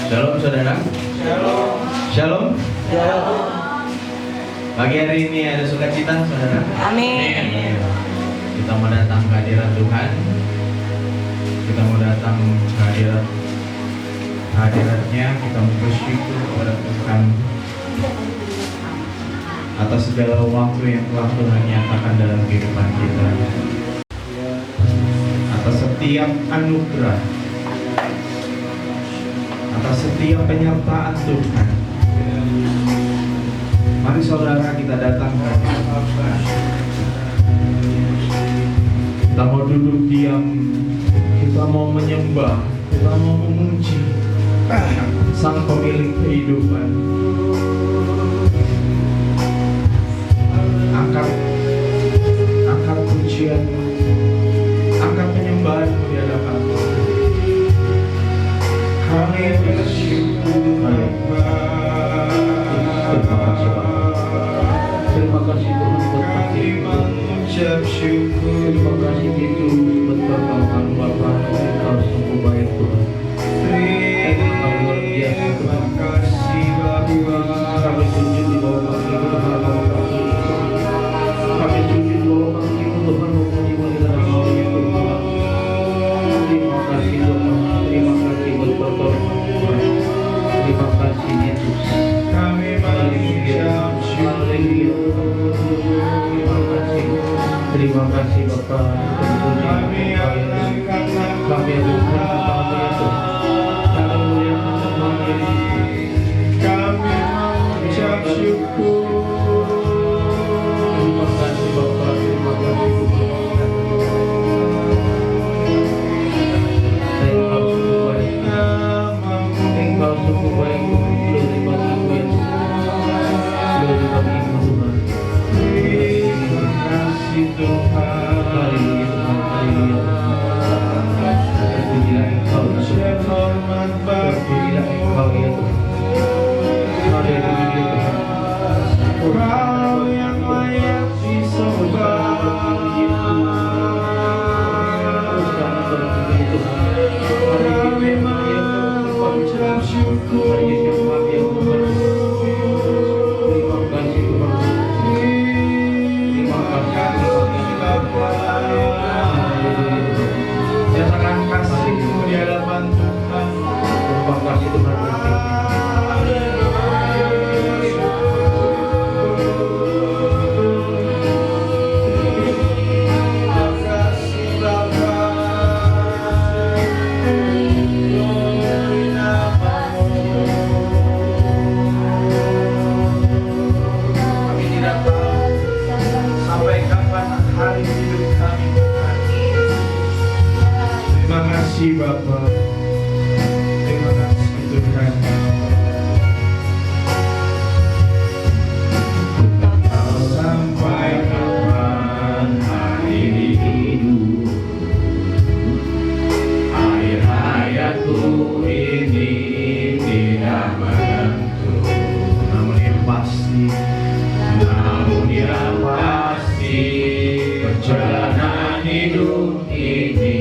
Shalom saudara. Shalom. Shalom. Shalom. Pagi hari ini ada sukacita saudara. Amin. Kita mau datang ke hadirat Tuhan. Kita mau datang ke hadiratnya. Kita mau bersyukur kepada Tuhan atas segala waktu yang telah Tuhan nyatakan dalam kehidupan kita, atas setiap anugerah, atas setiap penyertaan Tuhan. Mari saudara kita datang ke hadirat Tuhan. Kita mau duduk diam, kita mau menyembah, kita mau memuji Sang Pemilik kehidupan. Angkat pujianmu, angkat penyembahanmu di hadapan Tuhan. Kami bersyukur Bapa. Terima kasih Tuhan buat kami mengucap syukur. Terima kasih itu buat pertolongan Bapa. Engkau sungguh baik Tuhan. Engkau luar biasa Tuhan. Kami sujud di bawah kaki Tuhan. Kami sujud di bawah kaki Tuhan. Memuji menghidupkan Tuhan. Terima kasih Tuhan. Terima kasih buat pertolongan Tuhan. Terima kasih Yesus. Kami mengucap syukur. Terima kasih Bapa. Kami akan kami akan kami mengucap syukur. Terima kasih Bapa. Terima kasih Tuhan. Engkau sungguh baik. Engkau sungguh baik. Glory bagimu Yesus. Glory bagimu Tuhan. Terima kasih Tuhan. Haleluya Tuhan. Haleluya. Terpujilah Engkau ya Tuhan. Terpujilah Engkau ya Tuhan. Haleluya Tuhan. Kau yang layak disembah. Kami mengucap syukur. Terima kasih Tuhan. Terima kasih Bapa. Nyatakan kasih-Mu di hadapan Tuhan. Terima kasih Tuhan. Terima kasih Bapa. Terima kasih Tuhan. Kau sampai kapan hari hidup, akhir hayatku ini tidak menentu. Namun yang pasti perjalanan hidup ini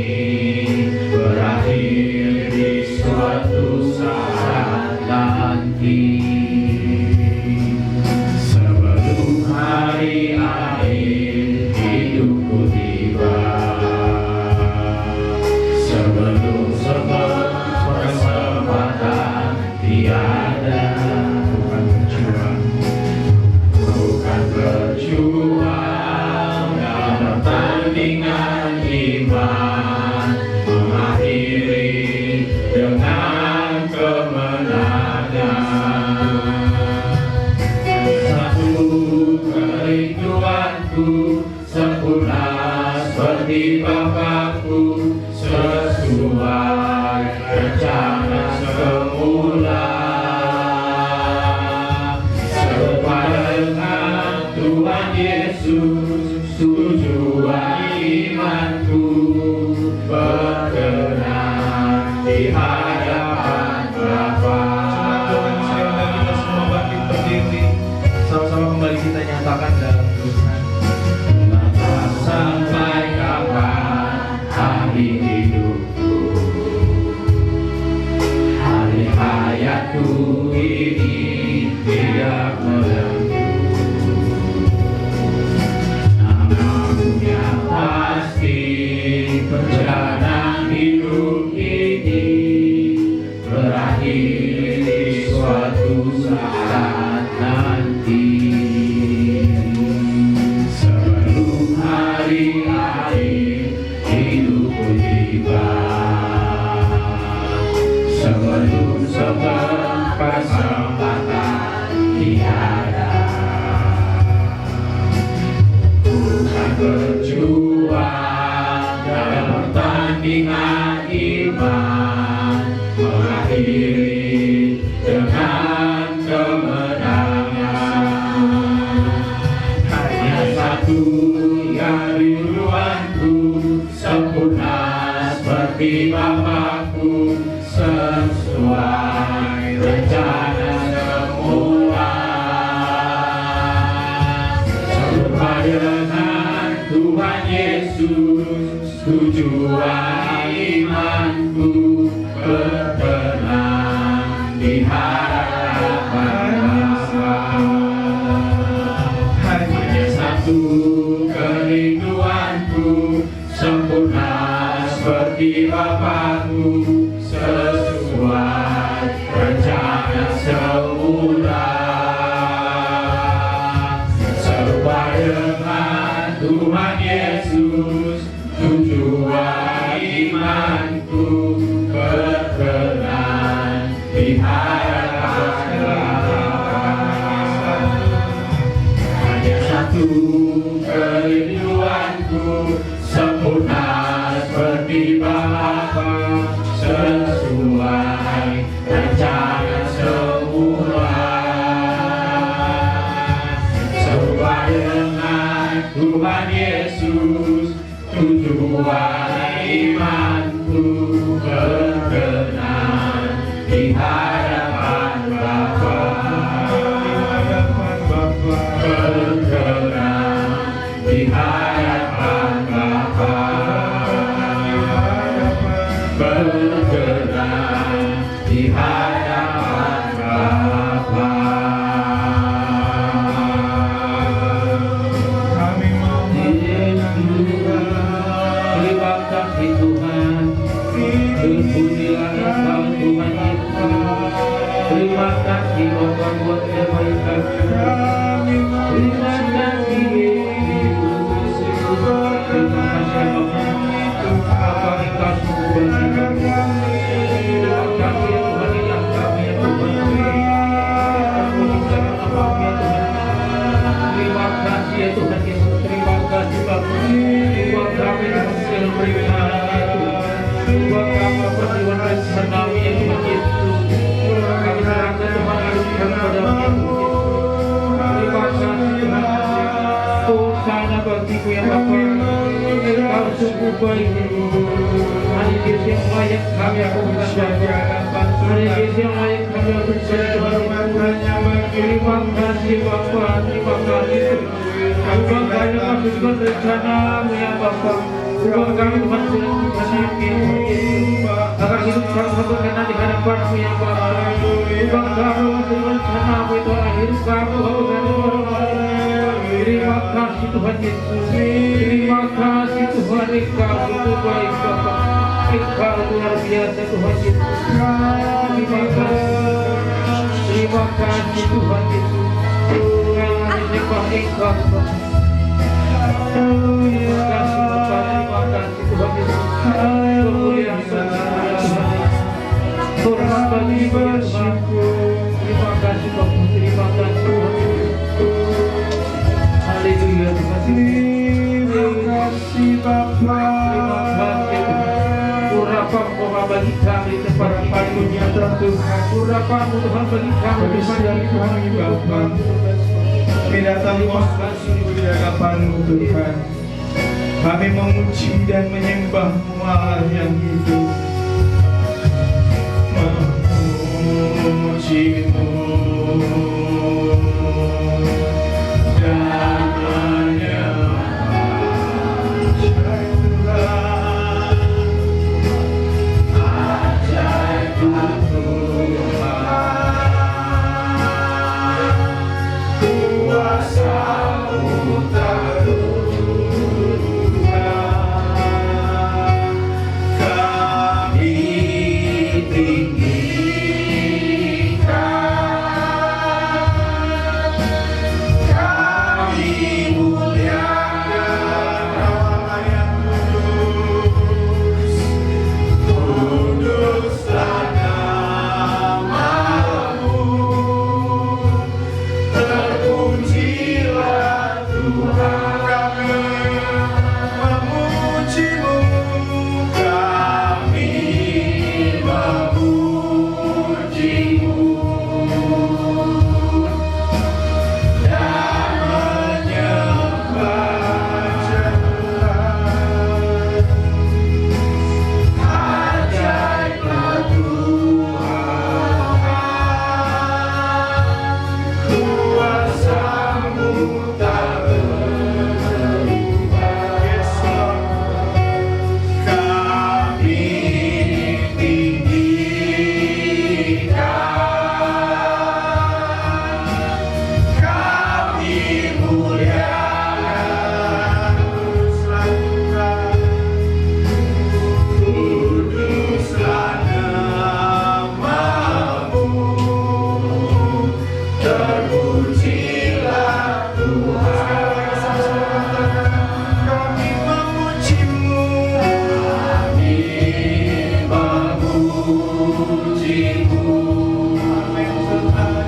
berakhir di suatu saat nanti. Sebelum hari akhir hidupku tiba, sebelum semua kesempatan tiada. Bukan berjuang dalam pertandingan iman, mengakhiri dengan kemenangan. Satu kerinduanku sempurna seperti Bapakku, sesuai rencana semula. Tuhan Yesus, tujuan imanku berkenan di hadapan Bapa. Tuhan sehingga kita semua bangkit berdiri, sama-sama kembali kita nyatakan dalam Tuhan. Sampai kapan hari hidupku, hari hayat satu ini tidak melanjut. Namamu yang pasti perjalanan hidup ini berakhir di suatu saat nanti. Sebelum hari-hari hidupku tiba, sebelum kesempatan tiada, ku akan berjuang dalam pertandingan iman, mengakhiri dengan kemenangan. Hanya satu yang rinduanku, sempurna seperti Bapakku, sesuai rencana semula. Serupa dengan Tuhan Yesus, tujuan imanku berkenan di hadapan Bapa. Hanya satu kerinduanku, sempurna seperti Bapakku, sesuai rencana semula. Serupa dengan Tuhan Yesus, tujuan imanku berkenan di hadapan Bapa. Hanya satu kerinduanku, sempurna seperti Bapa, sesuai rencana semula. Serupa dengan Tuhan Yesus, tujuan imanku berkenan di hadapan Bapa. Berkenan di hadapan Bapa. Berkenan di hadapan Bapa. Kami mau Terima kasih Tuhan, terpujilah Engkau Tuhan Yesus. Terima kasih Bapa buat kebaikan. Terima kasih Yesus. Terima kasih Bapa, apa Engkau sungguh bersikap. Terima kasih ya Tuhan, ilah kami ya Tuhan. Terpujilah namamu ya Tuhan. Terima kasih ya Tuhan Yesus. Terima kasih Bapa. Buat kami Tuhan segala beriman ya Tuhan. Buat kami perjuangan rencana ya Tuhan Yesus. Kami serahkan Tuhan, adukan padamu ya Tuhan Yesus. Terima kasih Tuhan. Sana bagiku ya Bapa, Engkau sungguh baik. Hari Yesus yang layak kami akurkan Bapa. Hari Yesus yang layak kami akurkan Tuhan. Terima kasih Bapa, terima kasih Tuhan. Tuhan kami masukkan rencana-Mu ya Bapa. Tuhan kami Tuhan sudah rencana-Mu ya Tuhan Yesus. Agar hidup kami berkenan di hadapan-Mu ya Bapa. Tuhan kami masukkan rencana-Mu itu agar hidup kami berkenan di hadapan-Mu. Terima kasih Tuhan Yesus. Terima kasih Tuhan, Engkau itu baik Bapa. Engkau luar biasa Tuhan Yesus. Terima kasih. Terima kasih Tuhan Yesus. Kami menyembah Engkau Bapa. Terima kasih Bapa. Terima kasih Tuhan Yesus. Kemuliaan bagi Tuhan. Hormat bagi Tuhan. Terima kasih Bapa. Terima kasih Tuhan Yesus. Haleluya. Terima kasih Bapa. Terima kasih Tuhan. Urapan-Mu bagi kami tempat padunya Tuhan. Urapan-Mu Tuhan bagi kami tempat kami Bapa. Kami datang di hadapan-Mu Tuhan. Kami memuji dan menyembah-Mu Allah yang hidup. Memuji-Mu dan menyembah Tuhan. Ajaib Tuhan. Amin Tuhan.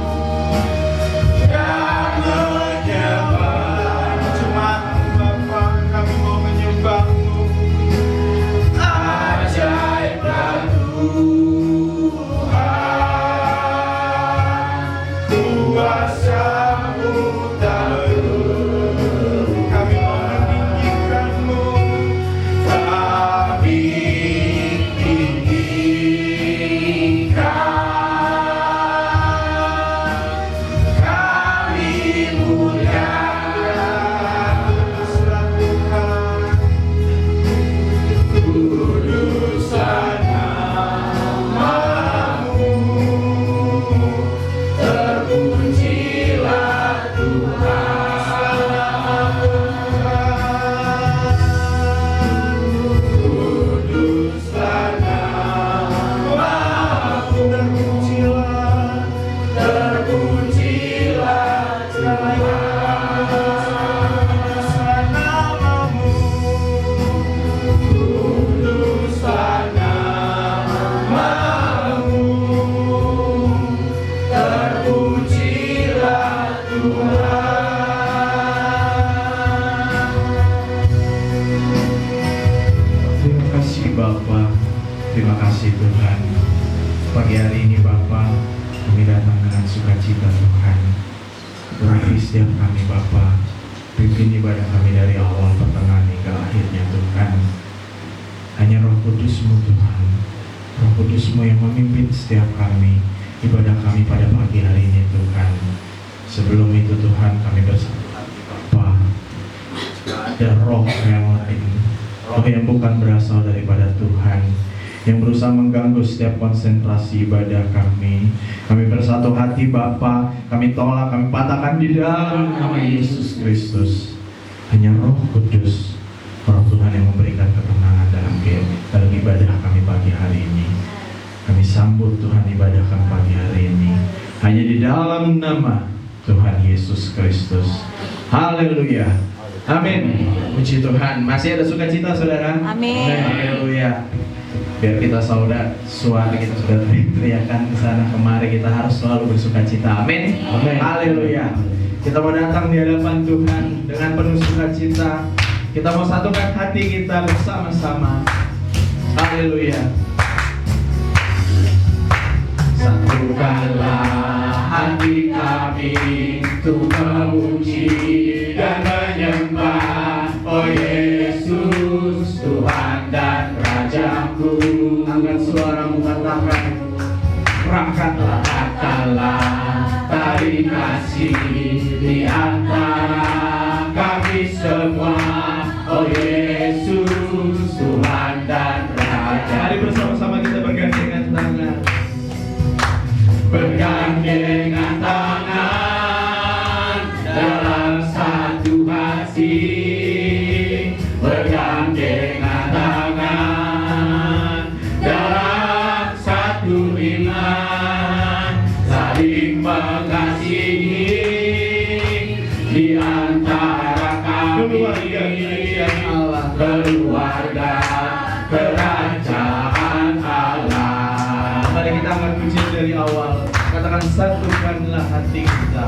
Dan menyembah jemaat-Mu Bapa, kami mau menyembah-Mu. Ajaiblah Tuhan, kuasa-Mu tak teru. Kami mau meninggikan-Mu, kami tinggikan, kami muliakan kuduslah Tuhan. Kuduslah nama-Mu, terpujilah Tuhan. Kuduslah nama-Mu, terpujilah Tuhan. Kuduslah nama-Mu, kuduslah nama-Mu, terpujilah Tuhan. Terima kasih Bapa, terima kasih Tuhan. Pagi hari ini Bapa, kami datang dengan sukacita Tuhan. Berarti setiap kami Bapa, pimpin ibadah kami dari awal, pertengahan hingga akhirnya Tuhan. Hanya Roh Kudus-Mu Tuhan, Roh Kudus-Mu yang memimpin setiap kami, ibadah kami pada pagi hari ini Tuhan. Sebelum itu Tuhan, kami bersatu hati Bapa, ada roh yang lain, roh yang bukan berasal daripada Tuhan, yang berusaha mengganggu setiap konsentrasi ibadah kami. Kami bersatu hati Bapa, kami tolak, kami patahkan di dalam nama Yesus Kristus. Hanya Roh Kudus, Roh Tuhan yang memberikan ketenangan dalam ibadah kami pagi hari ini. Kami sambut Tuhan ibadah kami pagi hari ini hanya di dalam nama Tuhan Yesus Kristus. Haleluya. Amin. Puji Tuhan. Masih ada sukacita saudara? Amin. Haleluya. Biar kita suara kita sudah teriakan ke sana kemari, kita harus selalu bersukacita. Amin. Amin. Haleluya. Kita mau datang di hadapan Tuhan dengan penuh sukacita. Kita mau satukan hati kita bersama-sama. Haleluya. Satukanlah hati kami untuk memuji dan menyembah, oh Yesus, Tuhan dan Rajaku. Angkat suaramu, katakan, angkatlah tali kasih di antara kami semua, oh Yesus, Tuhan dan Raja. Mari bersama-sama kita bergandengan tangan. Bergandengan tangan dalam satu hati, bergandengan tangan dalam satu iman, saling mengasihi di antara kami, keluarga kerajaan Allah. Mari kita angkat pujian dari awal. Katakan, satukanlah hati kita.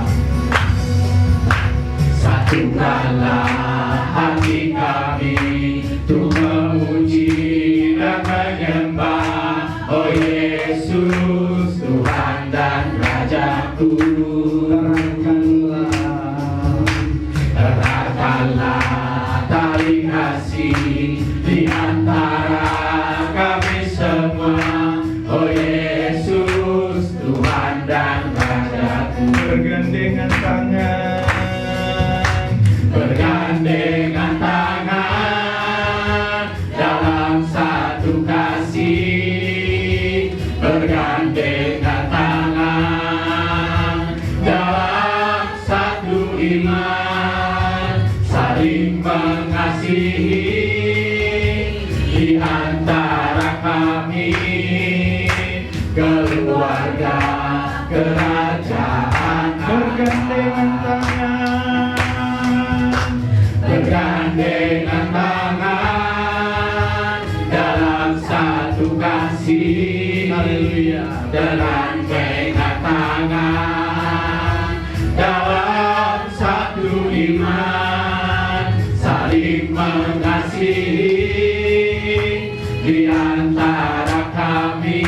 Satukanlah hati kami untuk memuji dan menyembah, oh Yesus, Tuhan dan Rajaku. Eratkanlah tali kasih di antara kami semua, oh Yesus, Tuhan dan Rajaku. Bergandengan tangan, bergandengan tangan dalam satu kasih, bergandengan tangan dalam satu iman, saling mengasihi di antara kami, keluarga kerajaan. Bergandengan tangan, bergandengan tangan dalam satu kasih, haleluya, bergandengan tangan dalam satu iman, saling mengasihi di antara kami,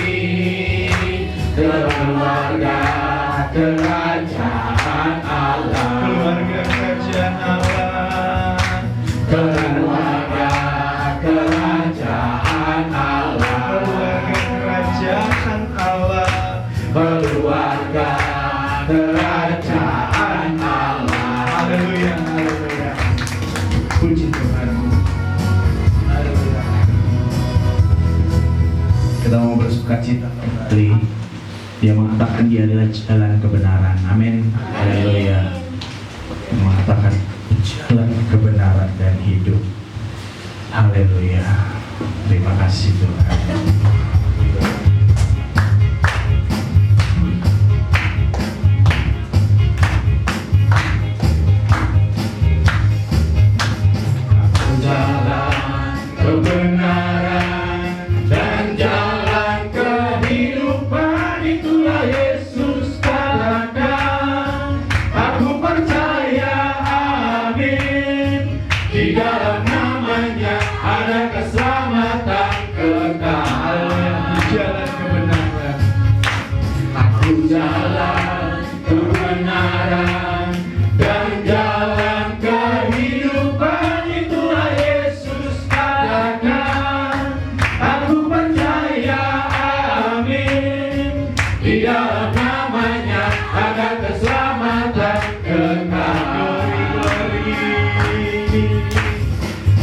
keluarga kerajaan Allah, keluarga kerajaan Allah, keluarga kerajaan Allah, keluarga kerajaan Allah, keluarga kerajaan Allah. haleluya, haleluya, puji Tuhan, haleluya. Kita mau bersuka cita kembali. Dia mengatakan dia adalah jalan kebenaran. Amin. Haleluya. Dia mengatakan jalan kebenaran dan hidup. Haleluya. Terima kasih Tuhan. Jalan kebenaran dan jalan kehidupan, itulah Yesus katakan. Aku percaya, amin. Di dalam namanya ada keselamatan kekal. Jalan kebenaran, Aku jalan kebenaran dan jalan kehidupan, itulah Yesus katakan. Aku percaya, amin. Di dalam namanya ada keselamatan kekal.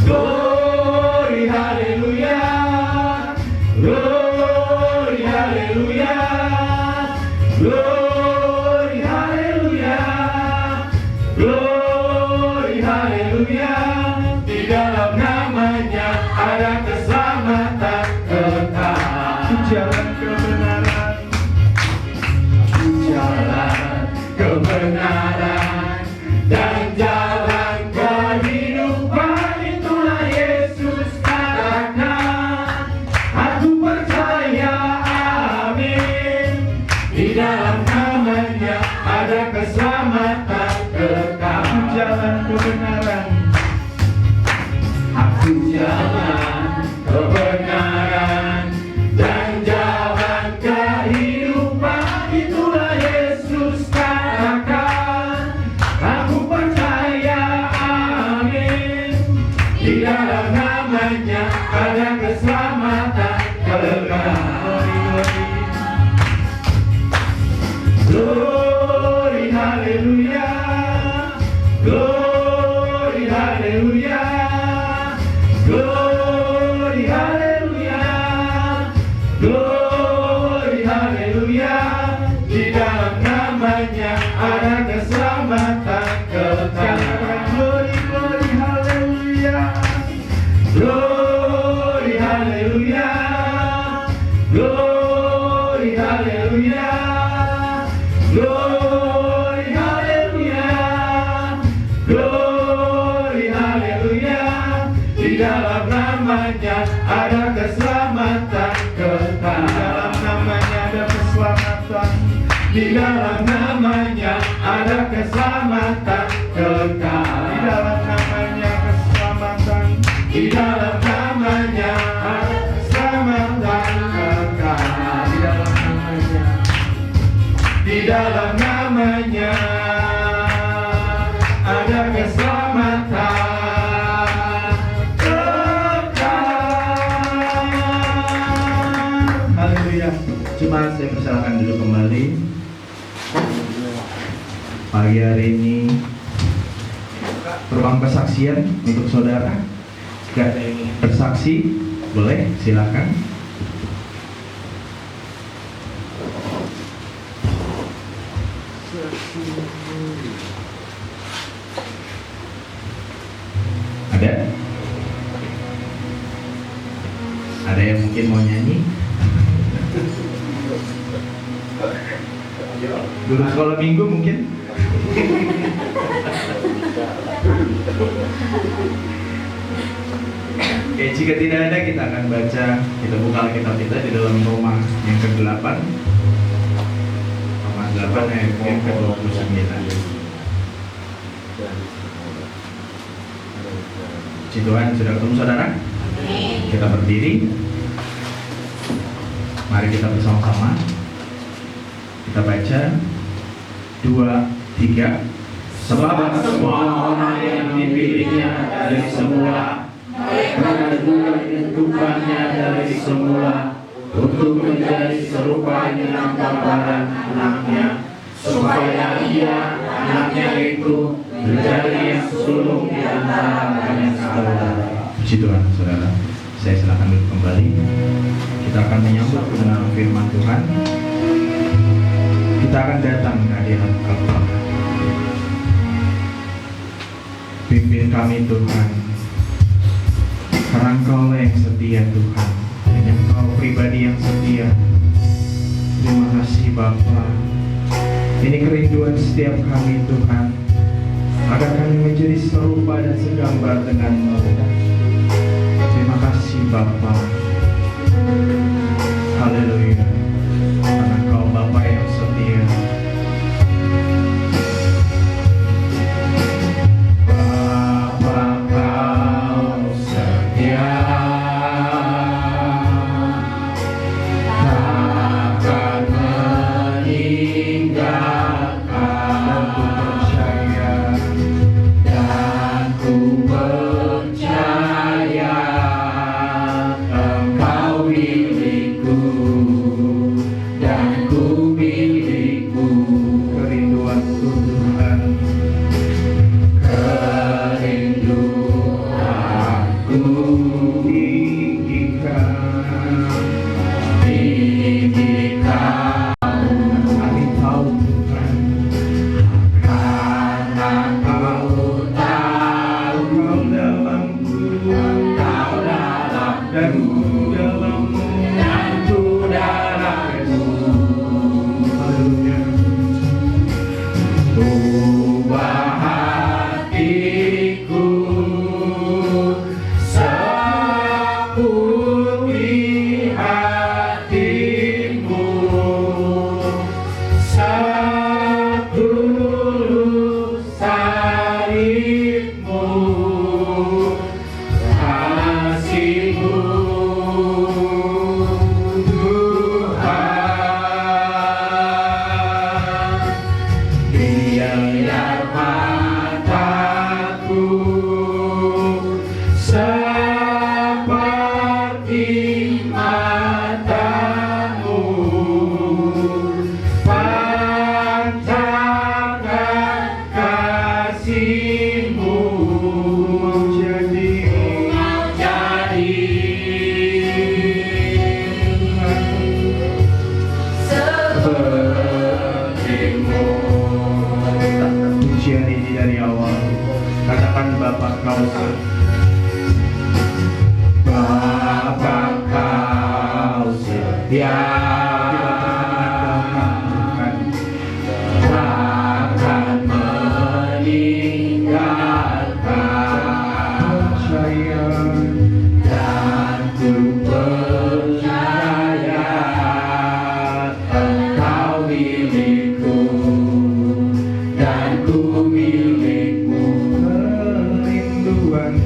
Glory, haleluya. Glory, haleluya. Glory, haleluya. Glory, haleluya. Di dalam namanya ada keselamatan kekal. jalan kebenaran, Jalan kebenaran dan jalan kehidupan, itulah Yesus katakan. Aku percaya, amin. Di dalam namanya ada keselamatan kekal. jalan kebenaran, Aku jalan kebenaran dan jalan kehidupan, itulah Yesus katakan. Aku percaya, amin. Di dalam namanya ada keselamatan kekal. Glory, haleluya. Glory, haleluya. Glory, haleluya. Glory, haleluya. Di dalam namanya ada keselamatan kekal. glory, glory, haleluya, Glory, haleluya. Glory, haleluya. Glory, haleluya. Glory, haleluya. Di dalam namanya ada keselamatan kekal. dalam namanya ada keselamatan, Di dalam namanya ada keselamatan kekal. di dalam namanya keselamatan, Di dalam namanya ada keselamatan kekal. Di dalam namanya ada keselamatan kekal. Haleluya. Jemaat saya persilakan duduk kembali. Pagi hari ini ruang kesaksian untuk saudara. Jika ada yang ingin bersaksi, boleh silakan. Ada? Ada yang mungkin mau nyanyi? Guru sekolah minggu mungkin? Oke, jika tidak ada kita akan baca, kita buka Alkitab kita di dalam Roma yang ke-8 ayat yang ke-29. Puji Tuhan, sudah ketemu saudara? Kita berdiri. Mari kita bersama-sama. Kita baca 2, 3. Sebab semua orang yang dipilihnya dari semula, mereka juga ditentukannya dari semula untuk menjadi serupa dengan gambaran anaknya, supaya ia, anaknya itu, menjadi yang sulung di antara banyak saudara. Puji Tuhan, saudara. Saya silakan duduk kembali. Kita akan menyambut kebenaran firman Tuhan. Kita akan datang ke hadirat Allah. Pimpin kami Tuhan, karena Engkau yang setia Tuhan, dan Engkau pribadi yang setia. Terima kasih Bapa. Ini kerinduan setiap kami Tuhan, agar kami menjadi serupa dan segambar dengan-Mu. Terima kasih Bapa. Haleluya. Karena Engkau Bapa yang setia. Pujian ini dari awal, katakan Bapa Kau, Bapa Kau setia, takkan meninggalkan saya, dan ku percaya Engkau milikku. Dan ku milikmu, kerinduan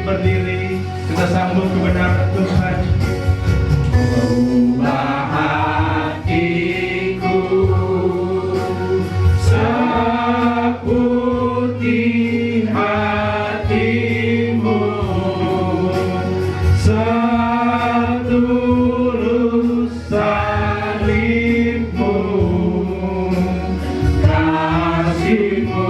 berdiri, kita sambut kebenaran Tuhan. Ubah hatiku seperti hatimu, setulus salibmu, kasihmu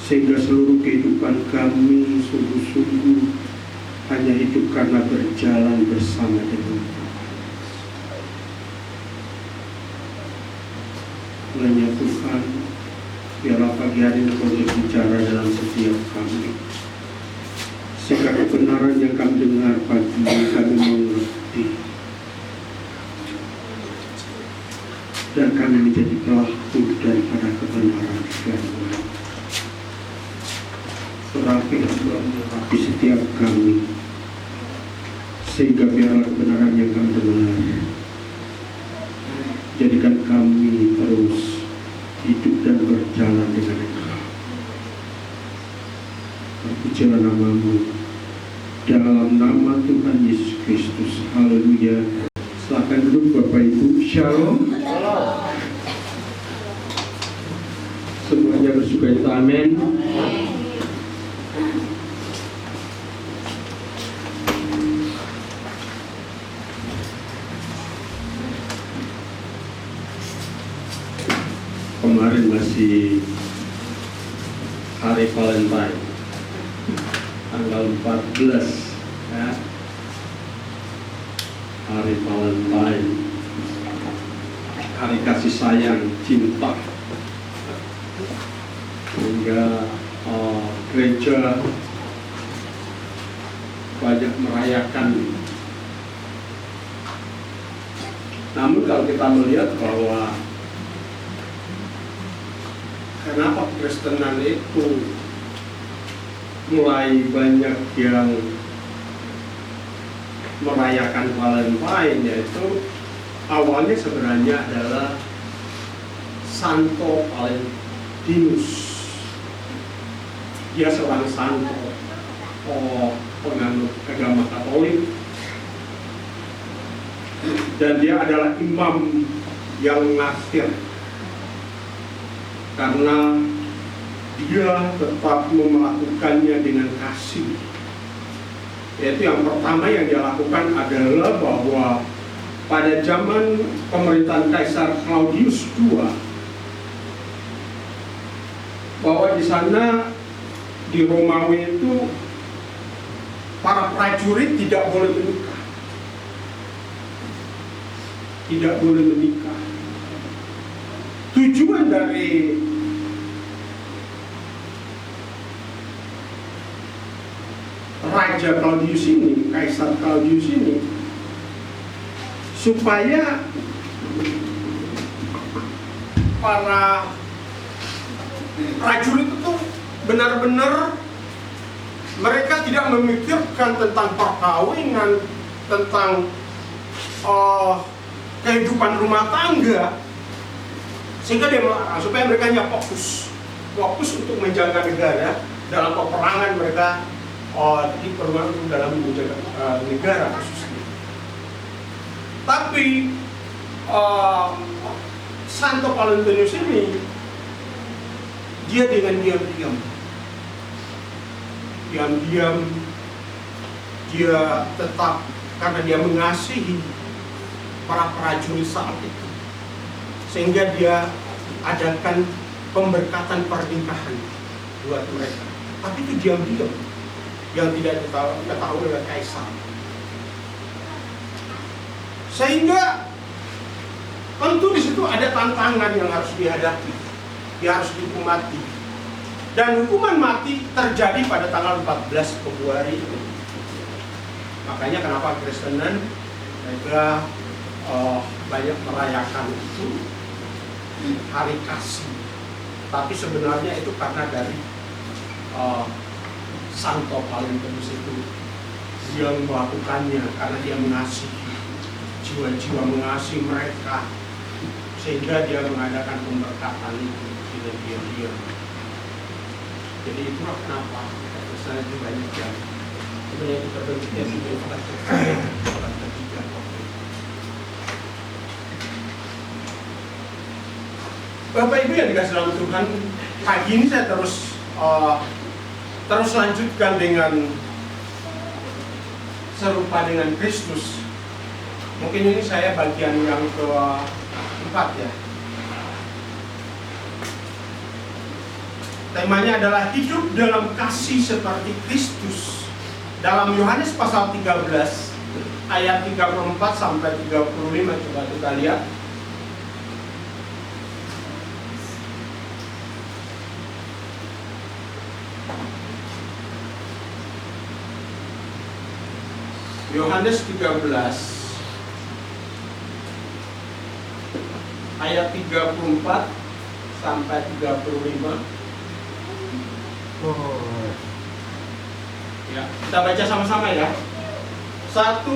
sehingga seluruh kehidupan kami sungguh-sungguh hanya hidup karena berjalan bersama dengan Tuhan. Hanya Tuhan, biarlah pagi hari Engkau berbicara dalam setiap kami, sehingga kebenaran yang kami dengar pagi ini kami mengerti, dan kami menjadi pelaku daripada kebenaran firman. Rapi setiap kami, sehingga biarlah kebenaran yang kami dengar jadikan kami terus hidup dan berjalan dengan Engkau. Terpujilah nama-Mu dalam nama Tuhan Yesus Kristus. Haleluya. Silakan duduk Bapak Ibu. Shalom. Semuanya bersukacita. Amin. Kemarin masih hari Valentine, tanggal 14 ya. Hari Valentine, hari kasih sayang, cinta, sehingga gereja banyak merayakan. Namun kalau kita melihat bahwa kenapa Kristenan itu mulai banyak yang merayakan Valentine, yaitu awalnya sebenarnya adalah Santo Valentinus. Dia seorang santo penganut agama Katolik, dan dia adalah imam yang mengasihi, karena dia tetap melakukannya dengan kasih. Yaitu yang pertama yang dia lakukan adalah bahwa pada zaman pemerintahan Kaisar Claudius II, bahwa di sana di Romawi itu para prajurit tidak boleh menikah. Tidak boleh menikah. Tujuan dari Raja Claudius ini, Kaisar Claudius ini, supaya para prajurit itu benar-benar mereka tidak memikirkan tentang perkawinan, tentang kehidupan rumah tangga, sehingga dia melarang supaya mereka hanya fokus untuk menjaga negara dalam peperangan mereka jadi perluan dalam menjaga negara khususnya. Tapi Santo Valentinius ini dia dengan diam-diam dia tetap, karena dia mengasihi para prajurit saat itu, sehingga dia adakan pemberkatan pernikahan buat mereka. Tapi itu diam-diam, yang tidak diketahui oleh kaisar. Sehingga tentu di situ ada tantangan yang harus dihadapi, dia harus dihukum mati. Dan hukuman mati terjadi pada tanggal 14 Februari. Makanya kenapa Kristenan mereka banyak merayakan itu hari kasih. Tapi sebenarnya itu karena dari Santo Valentinius itu dia melakukannya karena dia mengasihi jiwa-jiwa, mengasihi mereka, sehingga dia mengadakan pemberkatan itu dengan diam-diam. Jadi itulah kenapa Kristen itu banyak yang sebenarnya itu terbentuknya sebagai abad ketiga. Bapak Ibu yang dikasih dalam Tuhan, pagi ini saya terus lanjutkan dengan serupa dengan Kristus. Mungkin ini saya bagian yang keempat ya. Temanya adalah hidup dalam kasih seperti Kristus. Dalam Yohanes pasal 13 ayat 34 sampai 35, coba kita lihat. Yohanes 13 ayat 34 sampai 35. Ya, kita baca sama-sama ya. 1,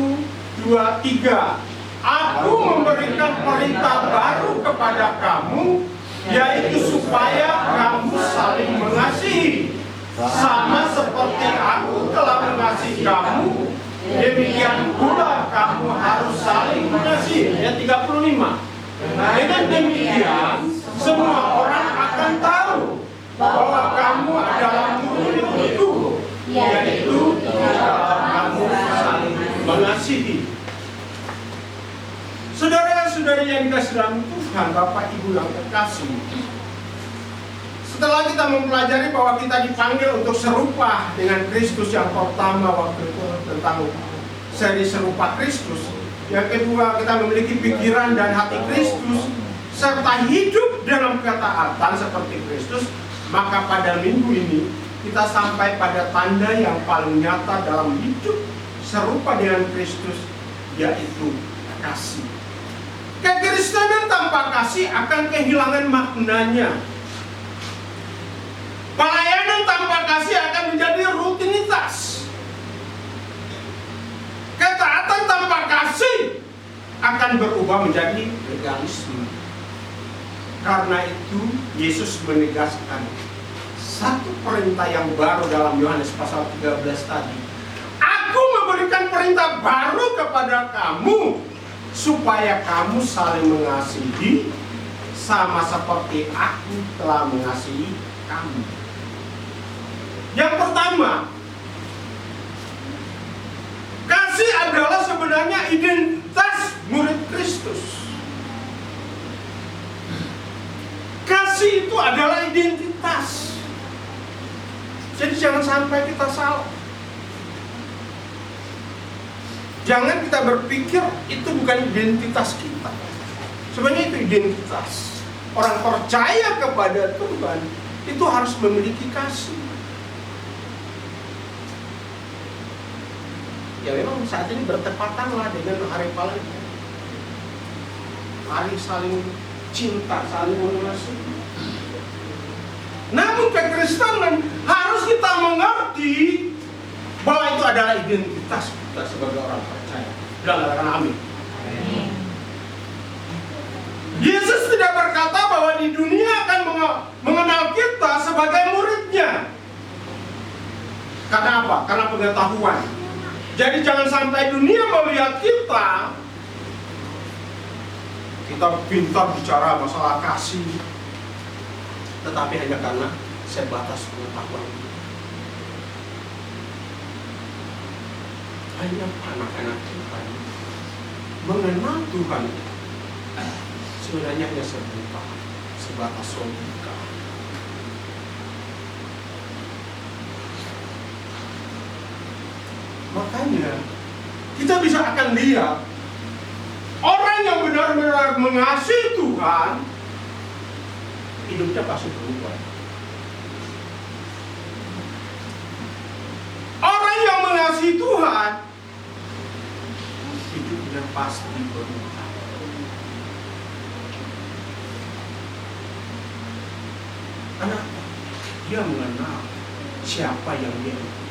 2, 3. Aku memberikan perintah baru kepada kamu, yaitu supaya kamu saling mengasihi. Sama seperti aku telah mengasihi kamu, demikian pula kamu harus saling mengasihi. Ayat 35. Dengan demikian, semua orang akan tahu bahwa kamu adalah murid-muridku, yaitu kamu saling mengasihi. Saudara-saudari yang dikasihi dalam Tuhan, Bapak Ibu yang terkasih, setelah kita mempelajari bahwa kita dipanggil untuk serupa dengan Kristus yang pertama waktu itu tentang seri serupa Kristus, yang kedua kita memiliki pikiran dan hati Kristus serta hidup dalam ketaatan seperti Kristus, maka pada minggu ini kita sampai pada tanda yang paling nyata dalam hidup serupa dengan Kristus, yaitu kasih. Kekristenan tanpa kasih akan kehilangan maknanya. Pelayanan tanpa kasih akan menjadi rutinitas. Ketaatan tanpa kasih akan berubah menjadi legalisme. Karena itu Yesus menegaskan satu perintah yang baru dalam Yohanes pasal 13 tadi. Aku memberikan perintah baru kepada kamu, supaya kamu saling mengasihi, sama seperti aku telah mengasihi kamu. Yang pertama, kasih adalah sebenarnya identitas murid Kristus. Kasih itu adalah identitas. Jadi jangan sampai kita salah. Jangan kita berpikir itu bukan identitas kita. Sebenarnya itu identitas. Orang percaya kepada Tuhan itu harus memiliki kasih. Ya memang saat ini bertepatanlah dengan hari Valentine. Hari saling cinta, saling mengasihi. Namun kekristenan harus kita mengerti bahwa itu adalah identitas kita sebagai orang percaya. Bilang katakan amin. Yesus tidak berkata bahwa di dunia akan mengenal kita sebagai muridnya. Karena apa? Karena pengetahuan. Jadi jangan sampai dunia melihat kita pintar bicara masalah kasih, tetapi hanya karena sebatas pengetahuan. Hanya anak-anak Tuhan mengenal Tuhan sebenarnya hanya sebatas logika. Makanya kita bisa akan lihat orang yang benar-benar mengasihi Tuhan, hidupnya pasti berubah. Orang yang mengasihi Tuhan, hidupnya pasti berubah. Kenapa? Dia mengenal siapa yang dia ikuti.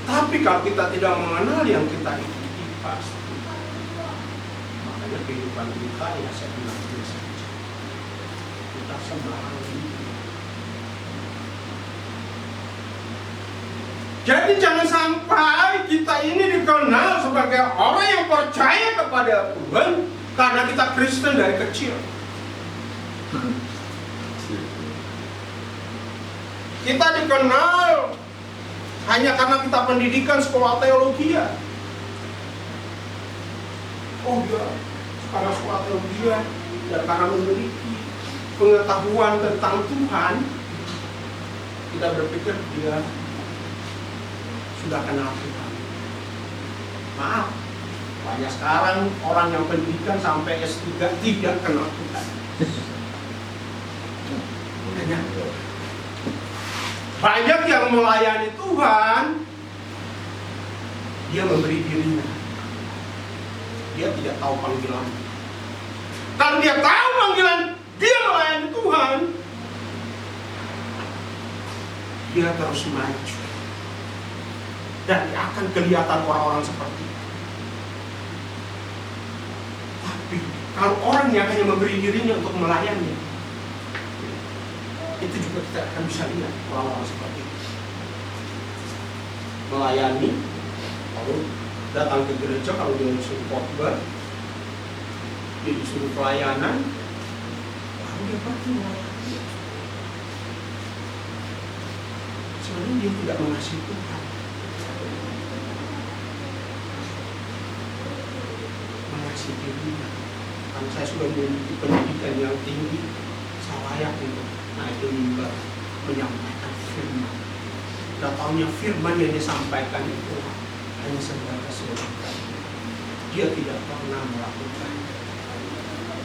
Tapi kalau kita tidak mengenal yang kita ikuti, pasti makanya kehidupan kita ya sebenarnya saja. Kita sembarang hidup. Jadi jangan sampai kita ini dikenal sebagai orang yang percaya kepada Tuhan karena kita Kristen dari kecil. Kita dikenal hanya karena kita pendidikan sekolah teologi ya. Oh ya, karena sekolah teologi ya, dan karena memiliki pengetahuan tentang Tuhan, kita berpikir dia sudah kenal Tuhan. Maaf, banyak sekarang orang yang pendidikan sampai S3 tidak kenal Tuhan. Banyak yang melayani Tuhan, dia memberi dirinya. Dia tidak tahu panggilan. Kalau dia tahu panggilan, dia melayani Tuhan, dia terus maju. Dan akan kelihatan orang-orang seperti itu. Tapi kalau orang yang hanya memberi dirinya untuk melayani, itu juga kita akan bisa lihat orang-orang seperti itu. Melayani, lalu datang ke gereja kalau dia disuruh khotbah, dia disuruh pelayanan, lalu dia pergi melayani. Sebenarnya dia tidak mengasihi Tuhan. Mengasihi dirinya. Karena saya sudah memiliki pendidikan yang tinggi, saya layak untuk naik ke mimbar menyampaikan firman. Datangnya firman yang disampaikan itu hanya sebatas logika. Dia tidak pernah melakukan.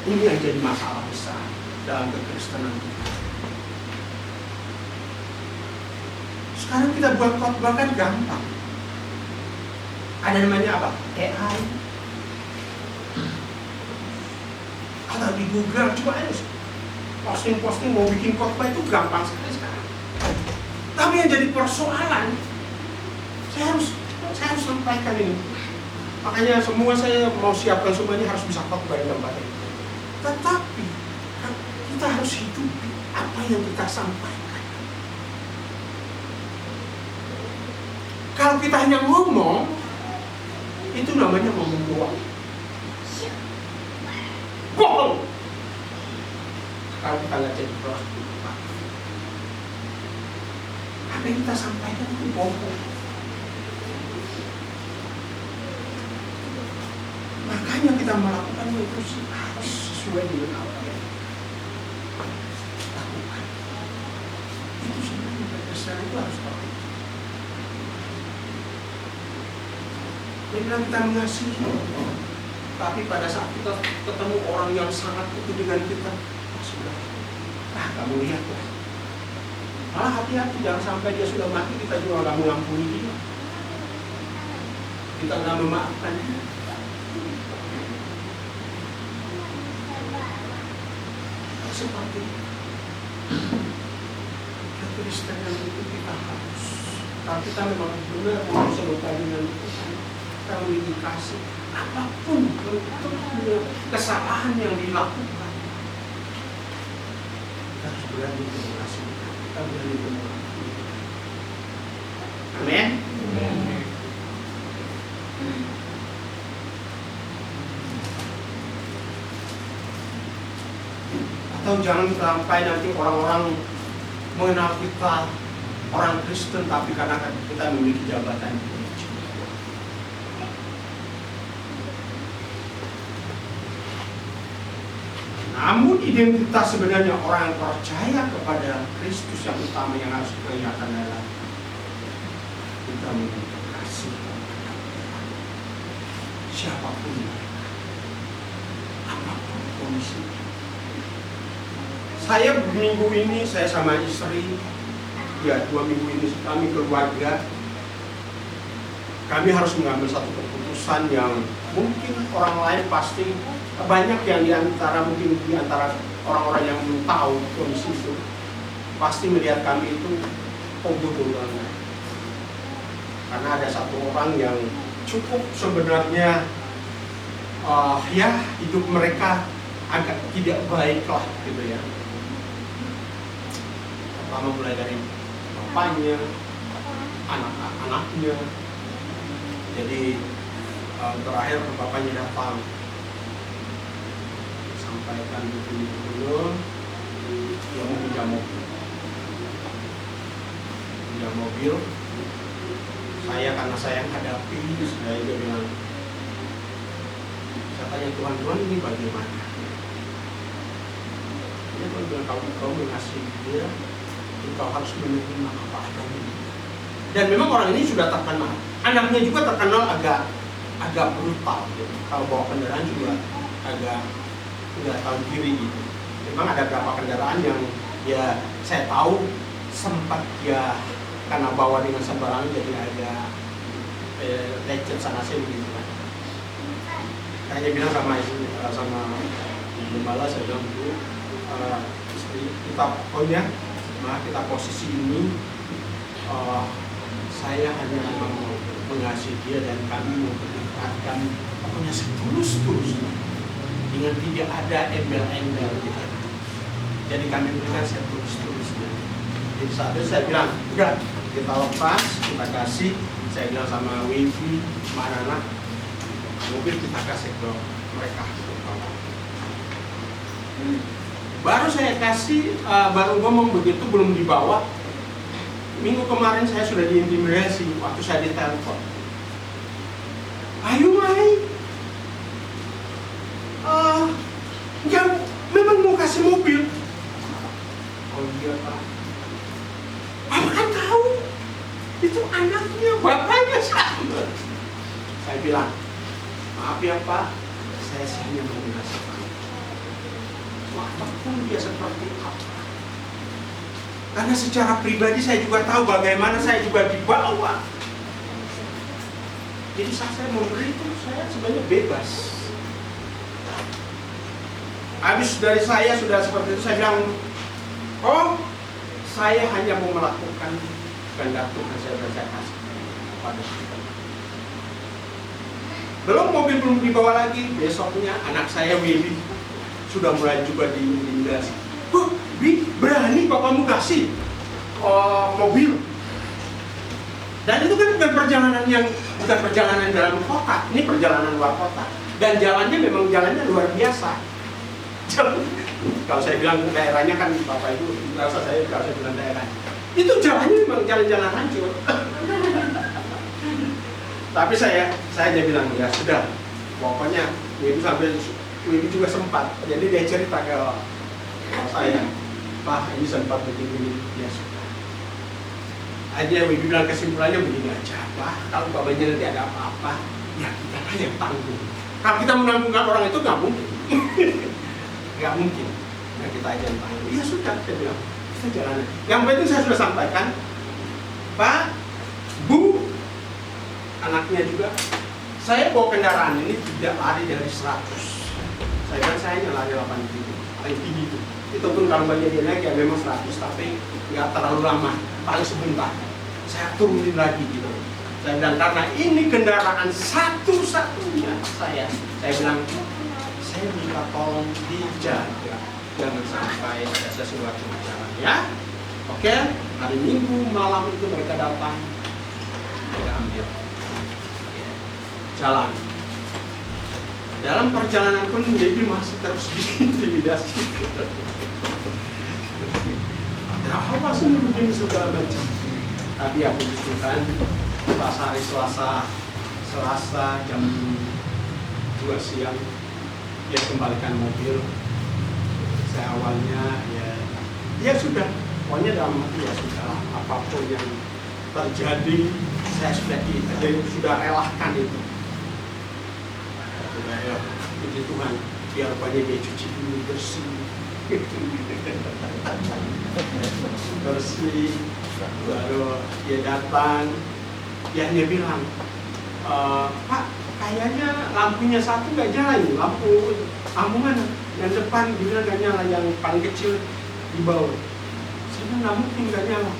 Ini yang jadi masalah besar dalam kekristenan kita. Sekarang kita buat khotbah kan gampang. Ada namanya apa? AI. Atau di Google coba aja. Posting-posting mau bikin khotbah itu gampang sekali sekarang. Tapi yang jadi persoalan, saya harus sampaikan ini. Makanya semua saya mau siapkan semuanya harus bisa khotbah di tempat ini. Tetapi kita harus hidupi apa yang kita sampaikan. Kalau kita hanya ngomong, itu namanya ngomong doang. Bohong. Kalau kita nggak jadi pelaku, apa yang kita sampaikan itu bohong. Makanya kita melakukan itu harus sesuai dengan apa yang lakukan. Itu sebenarnya besar itu harus seperti itu. Dia kita mengasihi, tapi pada saat kita ketemu orang yang sangat itu dengan kita, kamu lihat lah. Malah hati-hati jangan sampai dia sudah mati kita juga nggak mengampuni dia. Kita nggak memaafkan dia. Seperti kekristenan itu kita harus. Kalau kita memang benar mau serupa dengan Tuhan, kita memiliki kasih. Apapun bentuk kesalahan yang dilakukan, kita harus berani mengasihi, kita berani memaafkan. Amin. Atau jangan sampai nanti orang-orang mengenal kita orang Kristen tapi karena kita memiliki jabatan. Namun identitas sebenarnya orang yang percaya kepada Kristus yang utama yang harus kelihatan adalah kita memiliki kasih siapapun, apapun kondisi. Saya minggu ini saya sama istri, ya 2 minggu ini kami keluarga, kami harus mengambil satu keputusan yang mungkin orang lain pasti banyak yang mungkin di antara orang-orang yang belum tahu kondisi itu pasti melihat kami itu bodoh banget. Karena ada satu orang yang cukup sebenarnya ya hidup mereka agak tidak baik lah gitu ya. Pertama mulai dari bapaknya, anak-anaknya. Jadi terakhir bapaknya datang sampaikan dulu dia mau pinjam mobil. Karena saya hadapi, saya juga bilang, saya tanya Tuhan ini bagaimana? Dia bilang kalau kau mengasihi dia, kau harus menerima apa adanya. Dan memang orang ini sudah terkenal, anaknya juga terkenal agak brutal gitu. Kalau bawa kendaraan juga agak nggak tahu diri gitu. Memang ada beberapa kendaraan yang ya saya tahu sempat ya karena bawa dengan sembarangan jadi agak lecet sana sini gitu kan. Saya bilang sama gembala, saya bilang dulu kita pokoknya kita posisi ini saya hanya mau mengasihi dia dan kami mau berdekatkan pokoknya setulus-tulusnya dengan tidak ada embel-embel gitu. Jadi kami berikan setulus-tulusnya. Jadi saat itu saya bilang, udah kita lepas, kita kasih. Saya bilang sama Wifi, sama anak mobil kita kasih ke mereka. Baru saya kasih, baru ngomong begitu belum dibawa. Minggu kemarin saya sudah diintimidasi waktu saya ditelepon. Ayo Mai, yang memang mau kasih mobil. Oh iya Pak. Apa kan tahu? Itu anaknya, bapaknya sama. Saya bilang, maaf ya Pak, saya hanya mau ngasih tahu. Apapun dia seperti apa. Karena secara pribadi saya juga tahu bagaimana saya juga dibawa. Jadi saat saya memberi itu saya sebenarnya bebas. Habis dari saya sudah seperti itu, saya bilang, oh saya hanya mau melakukan kehendak Tuhan, saya kasih pada kita. Belum dibawa lagi, besoknya anak saya Willy sudah mulai juga diintimidasi. Bi, berani papamu kasih mobil. Dan itu kan bukan perjalanan dalam kota, ini perjalanan luar kota. Dan jalannya memang jalannya luar biasa. Kalau saya bilang daerahnya kan Bapak Ibu, kalau saya bilang daerah. Itu jalannya memang jalan-jalan hancur. Tapi saya aja bilang ya sudah, pokoknya Wibi juga sempat. Jadi dia cerita ke saya, Pak ini sempat begini, ya sudah. Aja Wibi bilang kesimpulannya begini aja, Pak. Kalau babanya nanti ada apa-apa, ya kita kan yang tanggung. Kalau kita menanggungkan orang itu nggak mungkin, nggak mungkin. Nah kita aja yang tanggung. Ya sudah, saya bilang kita jalan. Yang penting saya sudah sampaikan, Pak, Bu, anaknya juga. Saya bawa kendaraan ini tidak lari dari 100. Saya hanya lari 80, paling tinggi itu. Itu pun kalau banyak dia naik ya memang 100, tapi nggak terlalu lama, paling sebentar. Saya turunin lagi gitu. Saya bilang karena ini kendaraan satu-satunya saya bilang saya minta tolong dijaga, jangan sampai ada sesuatu masalah ya. Oke, hari Minggu malam itu mereka datang. kita ambil jalan. Dalam perjalanan pun jadi masih terus diintimidasi. Nah, apa sih begini segala macam. Tapi aku butuhkan pas hari Selasa jam 2 siang dia kembalikan mobil. Saya awalnya ya sudah, pokoknya dalam hati ya sudah, apapun yang terjadi saya sudah relakan itu. Sudah ya, puji Tuhan, biar rupanya dia cuci dulu bersih. Bersih, baru dia datang, dia bilang, Pak, kayaknya lampunya satu nggak nyala ini, lampu mana? Yang depan dia nggak nyala, yang paling kecil di bawah. Saya bilang nggak mungkin nggak nyala.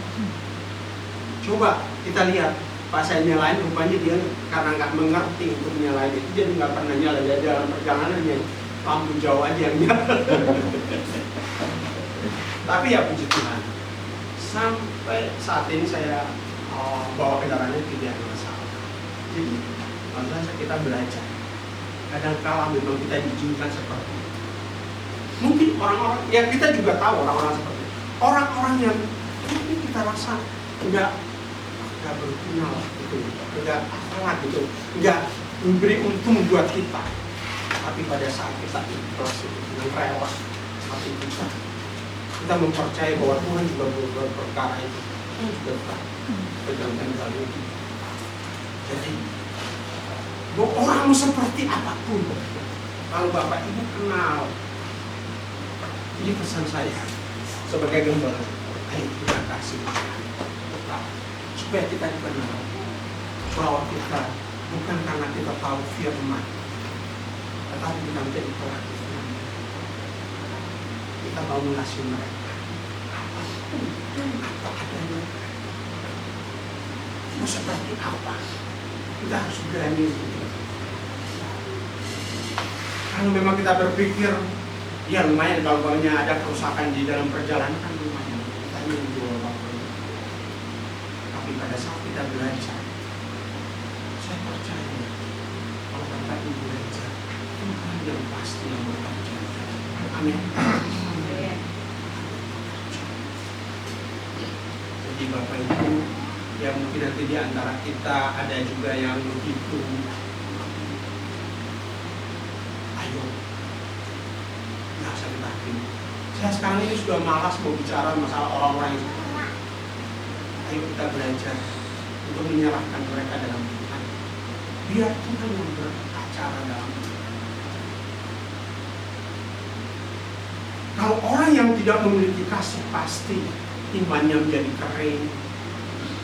Coba kita lihat, pas saya nyalain, rupanya dia karena nggak mengerti untuk nyalain itu, jadi nggak pernah nyala. Jadi dalam perjalanannya lampu jauh aja yang nyala. Tapi ya puji Tuhan, sampai saat ini saya bawa kendaraannya tidak ada masalah. Jadi makanya kita belajar. Kadang-kala memang kita diizinkan seperti itu. Mungkin orang-orang, ya kita juga tahu orang-orang seperti itu. Orang-orang yang mungkin kita rasa enggak berguna lah gitu, enggak akhlak gitu, enggak memberi untung buat kita. Tapi pada saat kita ikhlas itu, dengan rela hati kita mempercayai bahwa Tuhan juga berperkara itu, Tuhan juga telah pegang kendali. Jadi bahwa orang seperti apapun, kalau Bapak Ibu kenal, ini pesan saya sebagai gembala, ayo kita kasih supaya kita dikenal bahwa kita bukan karena kita tahu firman, tetapi kita menjadi pelaku firman. Kita mau mengasihi mereka apa adanya. Mau seperti apa, kita harus berani. Kalau memang kita berpikir, ya lumayan kalau ada kerusakan di dalam perjalanan, kan lumayan kita menjual waktu. Tapi pada saat kita belajar, saya percaya kalau Bapak Ibu belajar, Tuhan yang pasti yang bekerja. Amin. Jadi Bapak Ibu, ya mungkin nanti di antara kita ada juga yang begitu. Ayo, nggak usah ditakutin. Saya sekarang ini sudah malas mau bicara masalah orang-orang itu. Ayo kita belajar untuk menyerahkan mereka dalam Tuhan. Biar Tuhan yang beracara dalam hidup. Kalau orang yang tidak memiliki kasih, pasti imannya menjadi kering,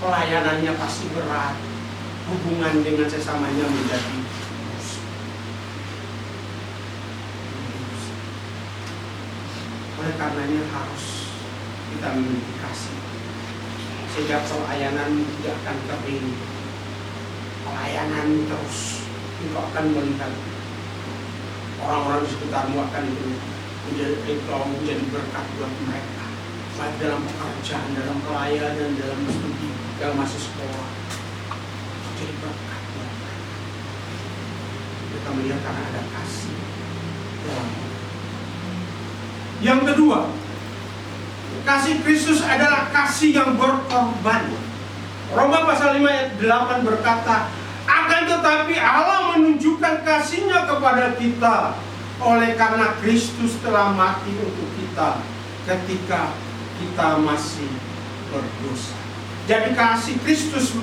pelayanannya pasti berat, hubungan dengan sesamanya menjadi rusak. Oleh karenanya harus kita memiliki kasih, sehingga pelayanan tidak akan kering. Pelayanan terus, engkau akan melihat orang-orang di sekitarmu akan menjadi berkat buat mereka, baik dalam pekerjaan, dalam pelayanan, dalam studi, dalam masih sekolah, jadi berkat buat mereka. Kita melihat karena ada kasih. Yang kedua, kasih Kristus adalah kasih yang berkorban. Roma pasal 5 ayat 8 berkata, akan tetapi Allah menunjukkan kasih-Nya kepada kita oleh karena Kristus telah mati untuk kita ketika kita masih berdosa. Jadi kasih Kristus,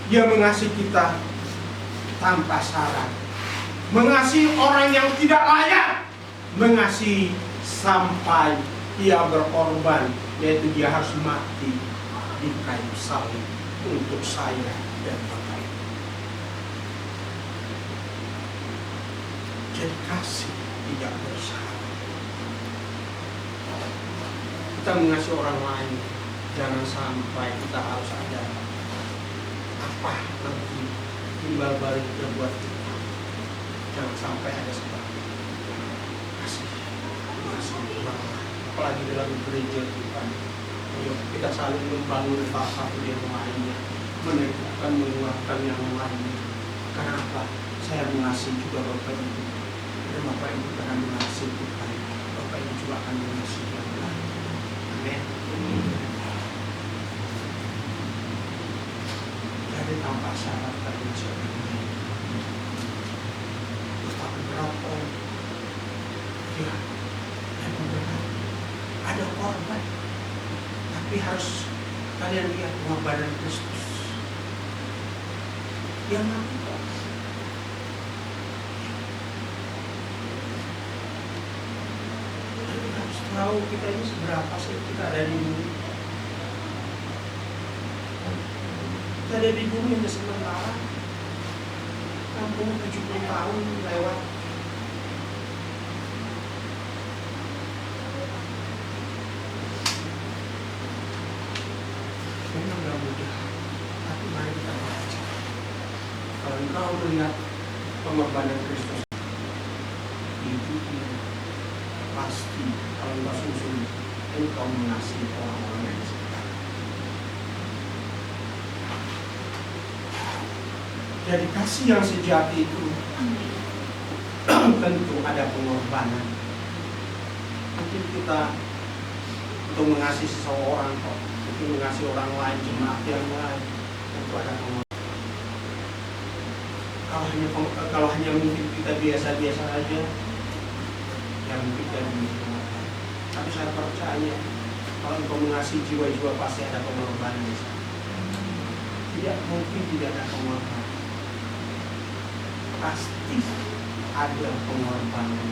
Dia mengasihi kita tanpa syarat, mengasihi orang yang tidak layak, mengasihi sampai Dia berkorban, yaitu Dia harus mati di kayu salib untuk saya dan Bapak Ibu. Jadi kasih tidak bersyarat. Kita mengasihi orang lain, jangan sampai kita harus ada apa nanti timbal baliknya buat kita. Jangan sampai ada sebab. Kasih orang lain, apalagi dalam gereja Tuhan. Ayo kita saling membangun satu yang lainnya, meneguhkan akan menguatkan yang lain. Karena apa? Saya mengasihi juga Bapak Ibu. Dan Bapak Ibu akan mengasihi Tuhan. Bapak Ibu juga akan mengasihi yang lain. Amin. Jadi tanpa syarat tadi sebenarnya. Tetapi berapa? Ya, memang benar. Ada korban. Tapi harus kalian lihat pengorbanan Kristus. Yang mati kok. Kita harus tahu kita ini seberapa sih kita ada di bumi. Kita ada di bumi hanya sementara. 60-70 tahun lewat. Memang gak mudah. Tapi mari kita belajar. Kalau engkau melihat pengorbanan Kristus di hidupmu, pasti kalau engkau susun, engkau mengasihi orang-orang yang di sekitar. Jadi kasih yang sejati itu tentu ada pengorbanan. Mungkin kita untuk mengasihi seseorang kok, mungkin mengasihi orang lain, jemaat yang lain, tentu ada pengorbanan. Kalau hanya mungkin kita biasa-biasa aja, ya mungkin kita pengorbanan. Tapi saya percaya kalau engkau mengasihi jiwa-jiwa pasti ada pengorbanan di sana. Tidak mungkin tidak ada pengorbanan. Pasti ada pengorbanan.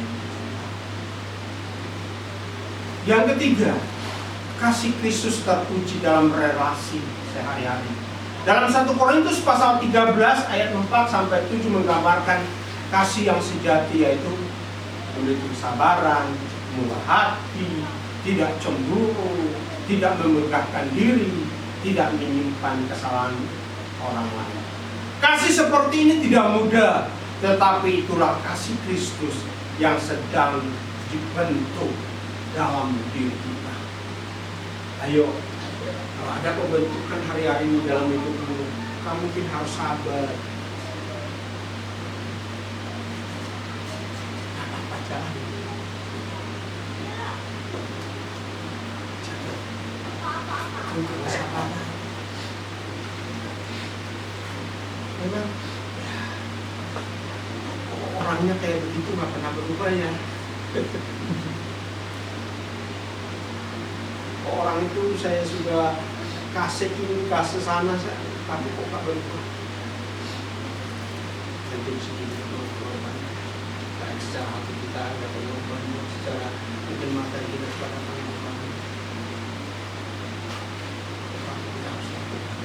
Yang ketiga, kasih Kristus terpuji dalam relasi sehari-hari. Dalam 1 Korintus pasal 13 ayat 4 sampai 7 menggambarkan kasih yang sejati, yaitu memiliki kesabaran, murah hati, tidak cemburu, tidak memegahkan diri, tidak menyimpan kesalahan orang lain. Kasih seperti ini tidak mudah, tetapi itulah kasih Kristus yang sedang dibentuk dalam diri kita. Ayo, kalau ada pembentukan hari-hari ini dalam hidupmu, kamu mungkin harus sabar. Apa jalan? Untuk kesabaran. Memang orangnya kayak begitu nggak pernah berubah ya. Orang itu saya sudah kasih ini kasih sana, tapi kok nggak berubah. Tentu sedikit pengorbanan. Baik secara hati kita ada pengorbanan, secara mungkin materi kita kepada pengorbanan. Tetapi kita harus lakukan.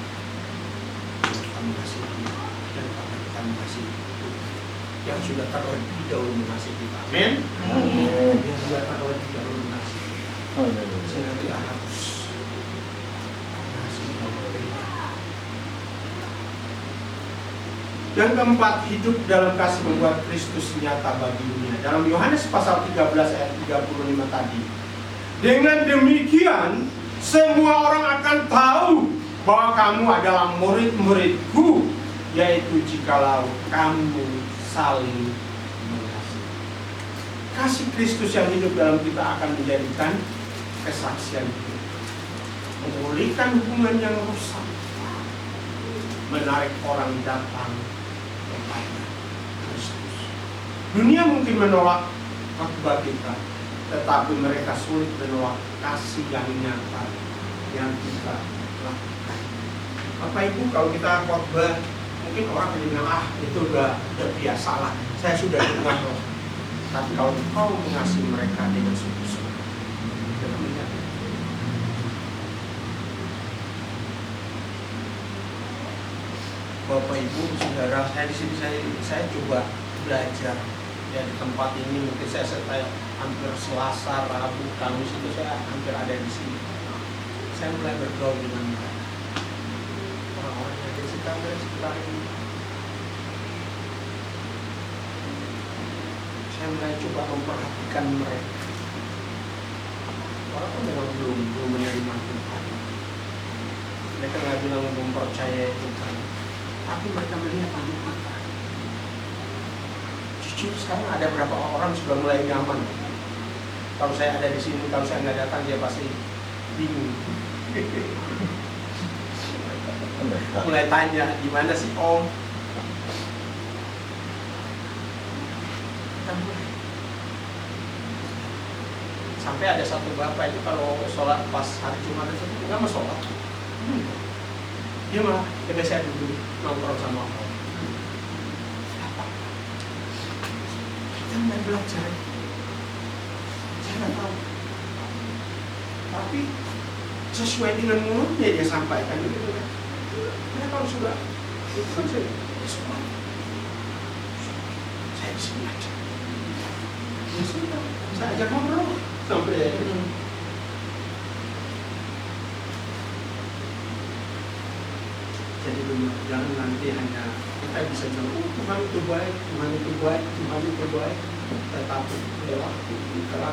Kita mengasihi dan karena kita mengasihi yang sudah terlebih dahulu mengasihi kita. Amin. Yang sudah terlebih dahulu mengasihi. Sehingga kita harus mengasihi yang berbeda. Yang keempat, hidup dalam kasih membuat Kristus nyata bagi dunia. Dalam Yohanes pasal 13 ayat 35 tadi. Dengan demikian, semua orang akan tahu bahwa kamu adalah murid-muridku, yaitu jikalau kamu saling mengasihi. Kasih Kristus yang hidup dalam kita akan menjadikan kesaksian hidup, memulihkan hubungan yang rusak, menarik orang datang kepada Kristus. Dunia mungkin menolak khotbah kita, tetapi mereka sulit menolak kasih yang nyata yang kita lakukan. Bapak Ibu, kalau kita khotbah, mungkin orang akan bilang, itu udah biasa lah, saya sudah dengar loh. Tapi kalau kau mengasihi mereka dengan sungguh-sungguh, Bapak Ibu, saudara, saya di sini saya coba belajar ya di tempat ini. Mungkin saya hampir Selasa, Rabu, Kamis itu saya hampir ada di sini. Saya mulai bergaul dengan mereka, orang-orang yang ada di sekitar ini. Saya mulai coba memperhatikan mereka. Orang pun memang belum menerima Tuhan. Mereka nggak bilang mempercayai Tuhan. tapi mereka melihat anak kita. Jujur sekarang ada berapa orang sudah mulai nyaman. Kalau saya ada di sini, kalau saya nggak datang dia pasti bingung. Mulai tanya, di mana sih Om? Kita mulai. Sampai ada satu bapak itu kalau sholat pas hari Jumat itu nggak mau sholat. Dia malah biasa duduk nongkrong sama Om. Apa? Kita mulai belajar. Saya nggak tahu. Tapi sesuai dengan mulutnya dia sampaikan gitu kan. Karena kalau sudah itu kan saya di sini aja. Ya sudah, saya ajak ngobrol sampai jadi benar, jangan nanti hanya kita bisa bilang, oh Tuhan itu baik, Tuhan itu baik, Tuhan itu baik, tetapi perilaku kita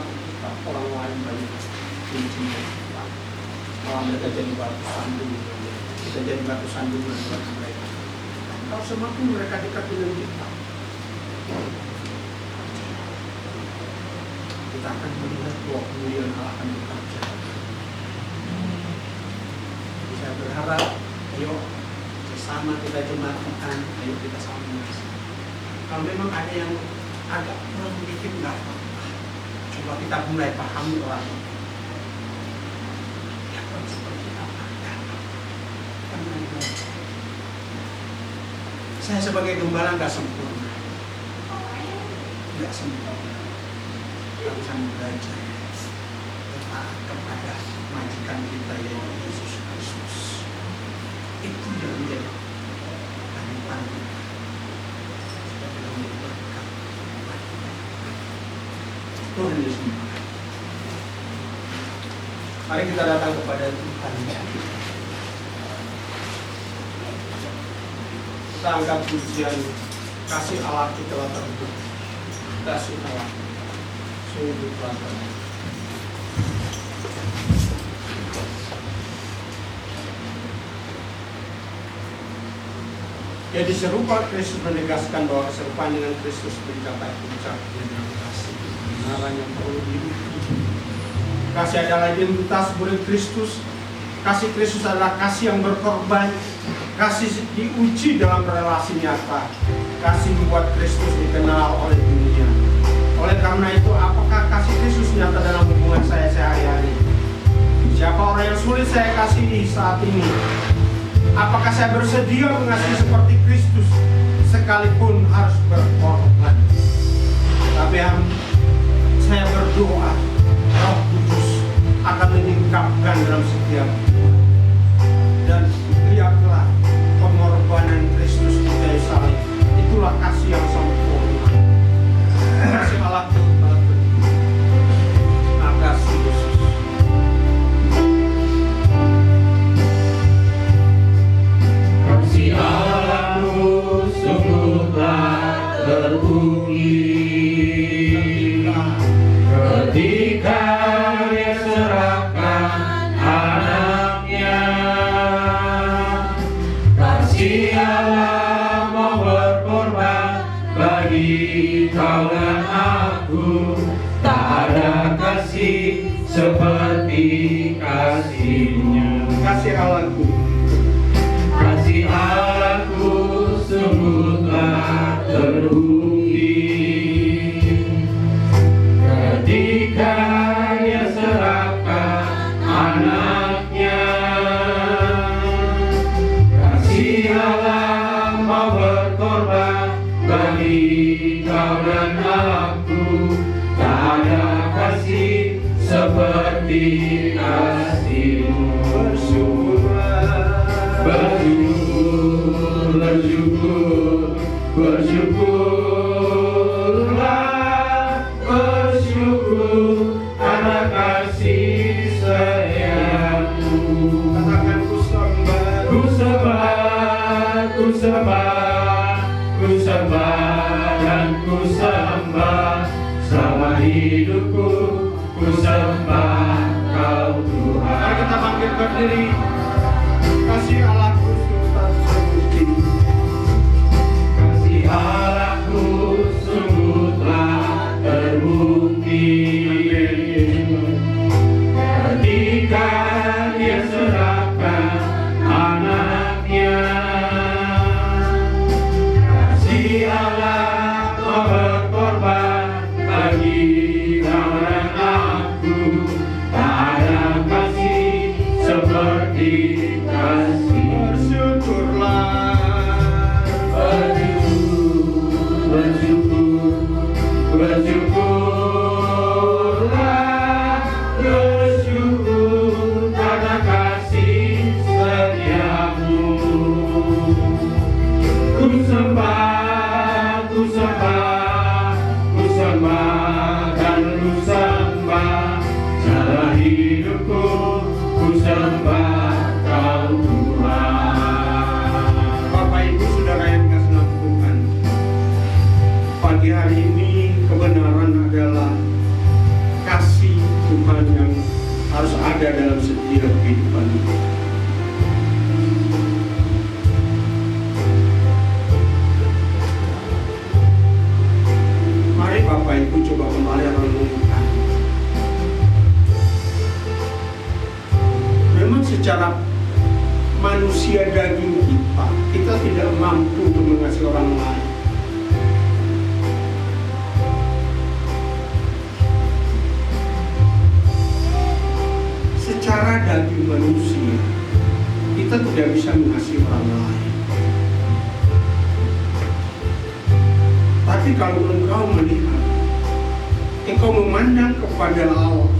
orang lain banyak kuncinya. Malah mereka jadi batu sandungan, kita jadi batu sandungan buat mereka. Kalau semakin mereka dekat dengan kita akan melihat bahwa kemuliaan Allah akan bekerja. Saya berharap, ayo sesama kita jemaatkan, ayo kita sama. Kalau memang ada yang agak kurang sedikit nggak apa-apa, coba kita mulai pahami orang. Saya sebagai gembala nggak sempurna, tapi saya belajar taat kepada majikan kita yaitu Yesus Kristus. Itu yang menjadi panutan kita. Sebagai orang berkat, Tuhan Yesus. Mari kita datang kepada Tuhan. Kita angkat pujian kasih Allah kita telah terbukti. Kasih Allah sungguh telah terbukti. Jadi serupa Kristus menegaskan bahwa keserupaan dengan Kristus mencapai puncaknya dengan kasih. Kebenaran yang perlu dihidupi. Kasih adalah identitas murid Kristus. Kasih Kristus adalah kasih yang berkorban. Kasih diuji dalam relasi nyata. Kasih membuat Kristus dikenal oleh dunia. Oleh karena itu, apakah kasih Kristus nyata dalam hubungan saya sehari-hari? Siapa orang yang sulit saya kasihi saat ini? Apakah saya bersedia mengasihi seperti Kristus sekalipun harus berkorban? Tapi saya berdoa Roh Kudus akan menyingkapkan dalam setiap dan lihatlah pengorbanan Kristus di kayu salib. Itulah kasih yang sempurna. Kasih Allah telah berdiri. Kasih Yesus. Kasih Allahku sungguhlah terbukti ketika Dia serahkan anaknya. Kasih Allah mau berkorban bagi kau dan aku. Tak ada kasih seperti kasih-Nya. Kasih Allahku. Kasih Allahku sungguhlah terbukti ketika Dia serahkan anaknya. Kasih Allah mau berkorban bagi kau dan aku. Tak ada kasih seperti kasih-Mu. Bersyukurlah, bersyukur anak kasih sayang-Mu. Katakan ku sembah, Ku sembah, ku sembah, ku sembah dan ku sembah selama hidupku. Ku sembah Kau Tuhan. Mari kita bangkit berdiri. Kasih Allahku sungguh terbukti sembah, ku sembah, ku sembah dan ku sembah. Cara hidupku, ku sembah Kau Tuhan. Bapak Ibu Saudara yang dikasihi dalam Tuhan, pagi hari ini kebenaran adalah kasih Tuhan yang harus ada dalam setiap kehidupan kita. Mari Bapak Ibu coba kembali renungkan. Memang secara manusia daging kita tidak mampu untuk mengasihi orang lain. Secara daging manusia, kita tidak bisa mengasihi orang lain. Tapi kalau engkau melihat, engkau memandang kepada Allah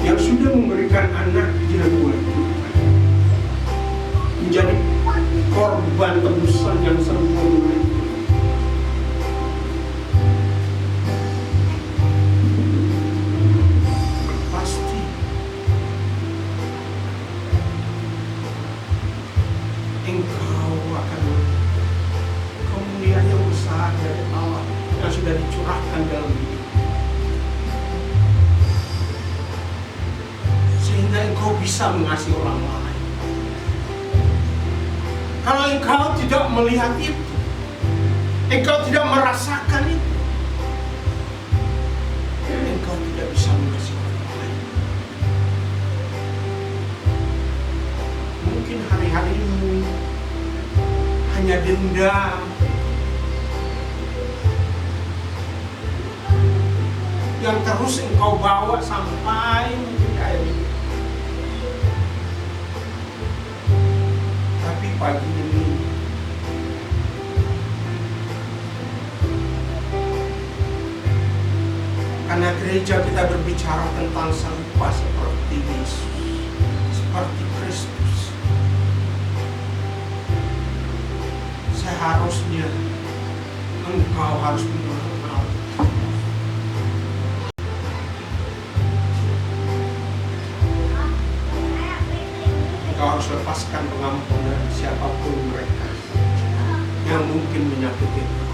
yang sudah memberikan anaknya buat kita, menjadi korban tebusan yang sempurna, pasti engkau akan kemuliaan yang besar dari Allah yang sudah dicurahkan dalam hidup, sehingga engkau bisa mengasihi orang lain. Kalau engkau tidak melihat itu, engkau tidak merasakan itu, engkau tidak bisa mengasihi orang lain. Mungkin hari-harimu hanya dendam yang terus engkau bawa sampai mungkin hari ini. Tapi pagi ini karena gereja kita berbicara tentang serupa seperti Yesus, seperti Kristus, seharusnya engkau harus mengenal, engkau harus lepaskan pengampunan siapapun mereka yang mungkin menyakiti engkau.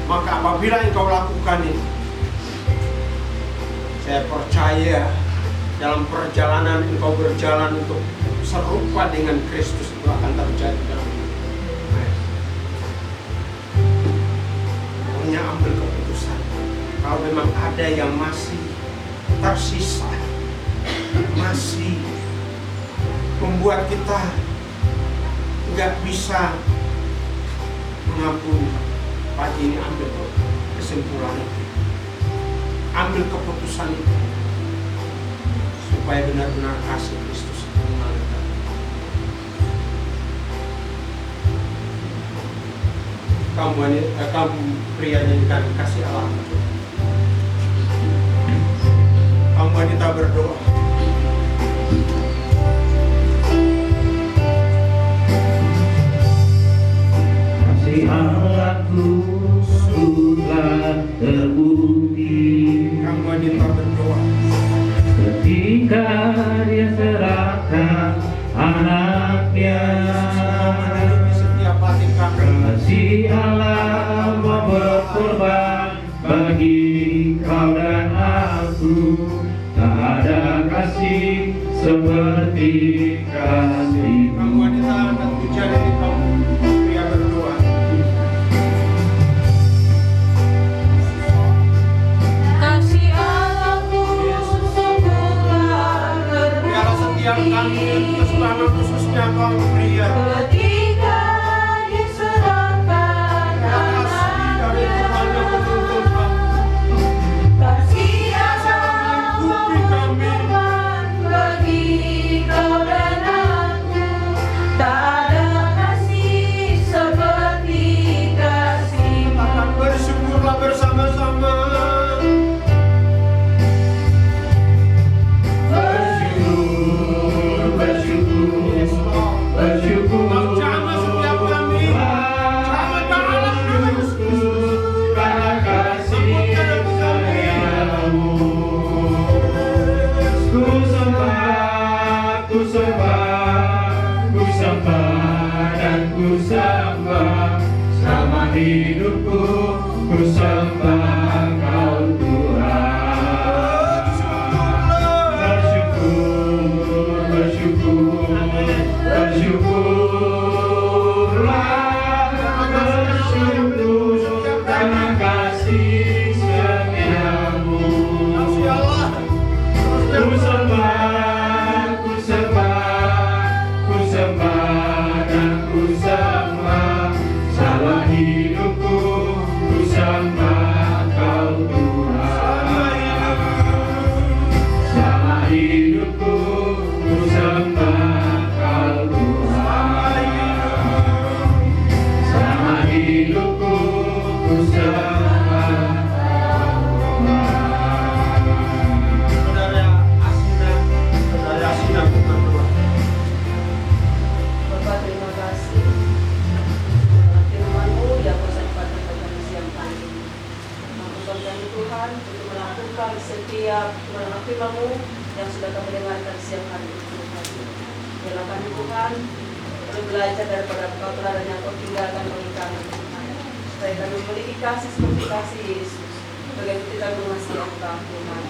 Maka apabila engkau lakukan ini, saya percaya dalam perjalanan engkau berjalan untuk serupa dengan Kristus itu akan terjadi dalam hidup. Hanya ambil keputusan. Kalau memang ada yang masih tersisa, masih membuat kita nggak bisa mengampuni, pagi ini ambil kesimpulan itu, ambil keputusan itu, supaya benar-benar kasih Kristus mengalir. Kamu pria yang kasih Allah, kamu wanita berdoa. Kasih Allahku sudah terbukti Kamu wanita berdoa. ketika Dia serahkan anaknya. Di setiap hati kami, Kasih Allah mau berkorban bagi kau dan aku. Tak ada kasih seperti kasih. kamu wanita angkat pujian ini, kamu pria berdoa. Kasih Allahku sungguhlah Biarlah setiap kami, kesukaan khususnya kaum pria, ketika diserahkan kasih dari Tuhan yang menuntun kami. kasih Allahku berkorban bagi kau dan aku. Tak ada kasih seperti kasih-Mu. Akan bersyukurlah bersama-sama. kami Tuhan untuk melakukan setiap firman-Mu yang sudah kami dengarkan siang hari ini Tuhan. Biarlah kami Tuhan boleh belajar daripada Engkau teladan yang Kau tinggalkan bagi kami Tuhan. Supaya kami memiliki kasih seperti kasih Yesus. Bagaimana kita mengasihi Engkau Tuhan.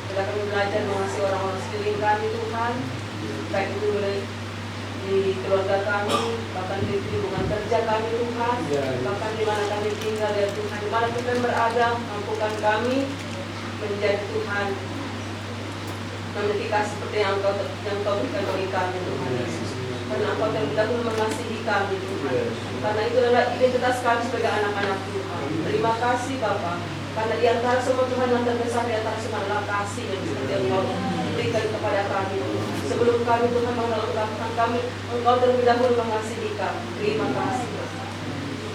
Biarlah kami belajar mengasihi orang-orang sekeliling kami Tuhan. Baik itu boleh di keluarga kami, bahkan di lingkungan kerja kami Tuhan, bahkan di mana kami tinggal ya Tuhan, di mana kita berada, mampukan kami menjadi Tuhan memiliki kasih seperti yang Kau berikan bagi kami Tuhan Yesus. Karena Engkau terlebih dahulu mengasihi kami Tuhan. Karena itu adalah identitas kami sebagai anak-anak Tuhan. Terima kasih Bapa. Karena di antara semua Tuhan yang terbesar di antara semua adalah kasih yang seperti yang Kau berikan kepada kami Tuhan. Sebelum kami Tuhan mengenal kami, Engkau terlebih dahulu mengasihi kami. Terima kasih Bapa.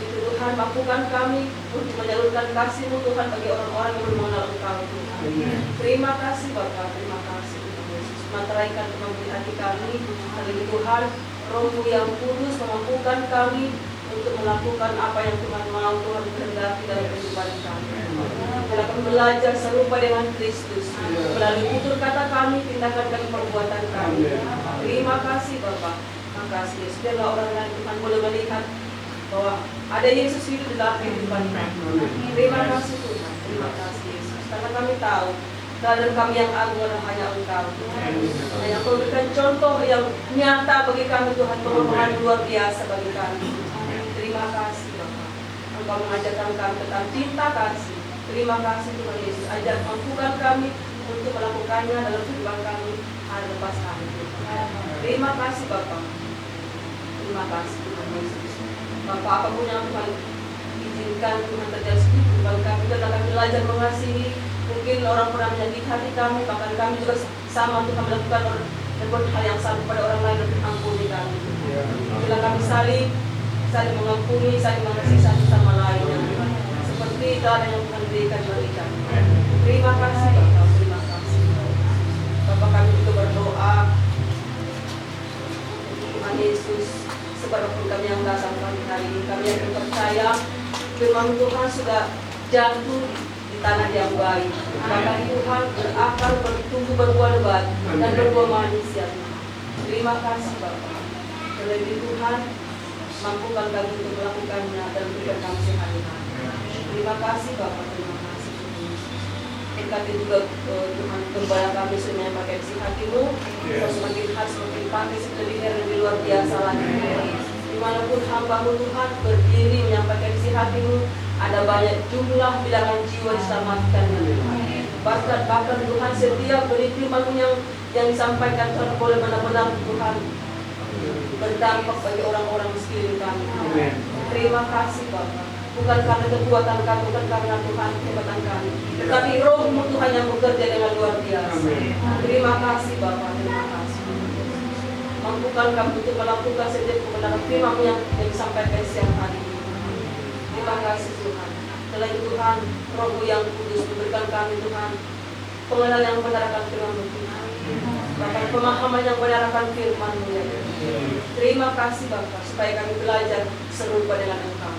Itu Tuhan, mampukan kami untuk menyalurkan kasih-Mu Tuhan bagi orang-orang yang belum mengenal Engkau Tuhan. Terima kasih Bapa, terima kasih Tuhan Yesus. Manteraikan kemampuan hati kami, hari ini Tuhan, Roh-Mu yang kudus memampukan kami untuk melakukan apa yang Tuhan mau Tuhan kehendaki dalam kehidupan kami. Bila kami belajar serupa dengan Kristus, melalui tutur kata kami, tindakan kami, perbuatan kami. Terima kasih Bapa, makasih Yesus. Biarlah orang lain Tuhan boleh melihat bahwa ada Yesus hidup di dalam kehidupan kami. Terima kasih Tuhan, terima kasih Yesus. Karena kami tahu teladan kami yang agung adalah hanya Engkau Tuhan. Hanya Engkau berikan contoh yang nyata bagi kami Tuhan, pengorbanan luar biasa bagi kami. Terima kasih Bapa. Engkau mengajarkan kami tentang cinta kasih. Terima kasih Tuhan Yesus. Ajar mampukan kami untuk melakukannya dalam kehidupan kami hari lepas hari Tuhan. Terima kasih Bapa. Terima kasih Tuhan Yesus. Bapa, apapun yang Tuhan izinkan Tuhan terjadi di kehidupan kami, dan kami belajar mengasihi. Mungkin orang pernah menyakiti hati kami, bahkan kami juga sama Tuhan melakukan berbuat hal yang sama kepada orang lain untuk ampuni kami. Bila kami saling mengampuni, saling mengasihi satu sama lain, seperti teladan yang Tuhan berikan bagi kami. Terima kasih Bapa, terima kasih. Bapak kami juga berdoa Tuhan Yesus, seberapapun kami yang datang kami hari ini, kami yang percaya firman Tuhan sudah jatuh di tanah yang baik. Bahkan Tuhan berakar, bertumbuh, berbuah lebat dan berbuah manis ya Tuhan. Terima kasih Bapak. Terlebih Tuhan, mampukan kami untuk melakukannya dan berikan kami sehari-hari. Terima kasih Bapak, terima kasih Tuhan. Berkati juga Tuhan gembala kami semuanya pakai isi hati-Mu. Kau semakin khas, semakin pakai seperti yang lebih luar biasa lagi. Dimanapun hamba-Mu Tuhan berdiri menyampaikan isi hati-Mu, ada banyak jumlah bilangan jiwa diselamatkan ya Tuhan. Bahkan Tuhan setiap beri firman-Mu yang disampaikan Tuhan boleh benar-benar Tuhan berdampak bagi orang-orang sekeliling kami. Terima kasih Bapak. Bukan karena kekuatan kami, bukan karena Tuhan kekuatan kami, tetapi Roh-Mu Tuhan yang bekerja dengan luar biasa. Terima kasih Bapak, terima kasih. Mampukan kami untuk melakukan setiap kebenaran firman-Mu yang disampaikan siang hari ini. Terima kasih Tuhan. Selain Tuhan, Roh-Mu yang kudus memberikan kami Tuhan pengenalan yang benar akan firman-Mu Tuhan. Bahkan pemahaman yang benar akan firman-Mu ya Tuhan. Terima kasih Bapak, supaya kami belajar serupa dengan Engkau.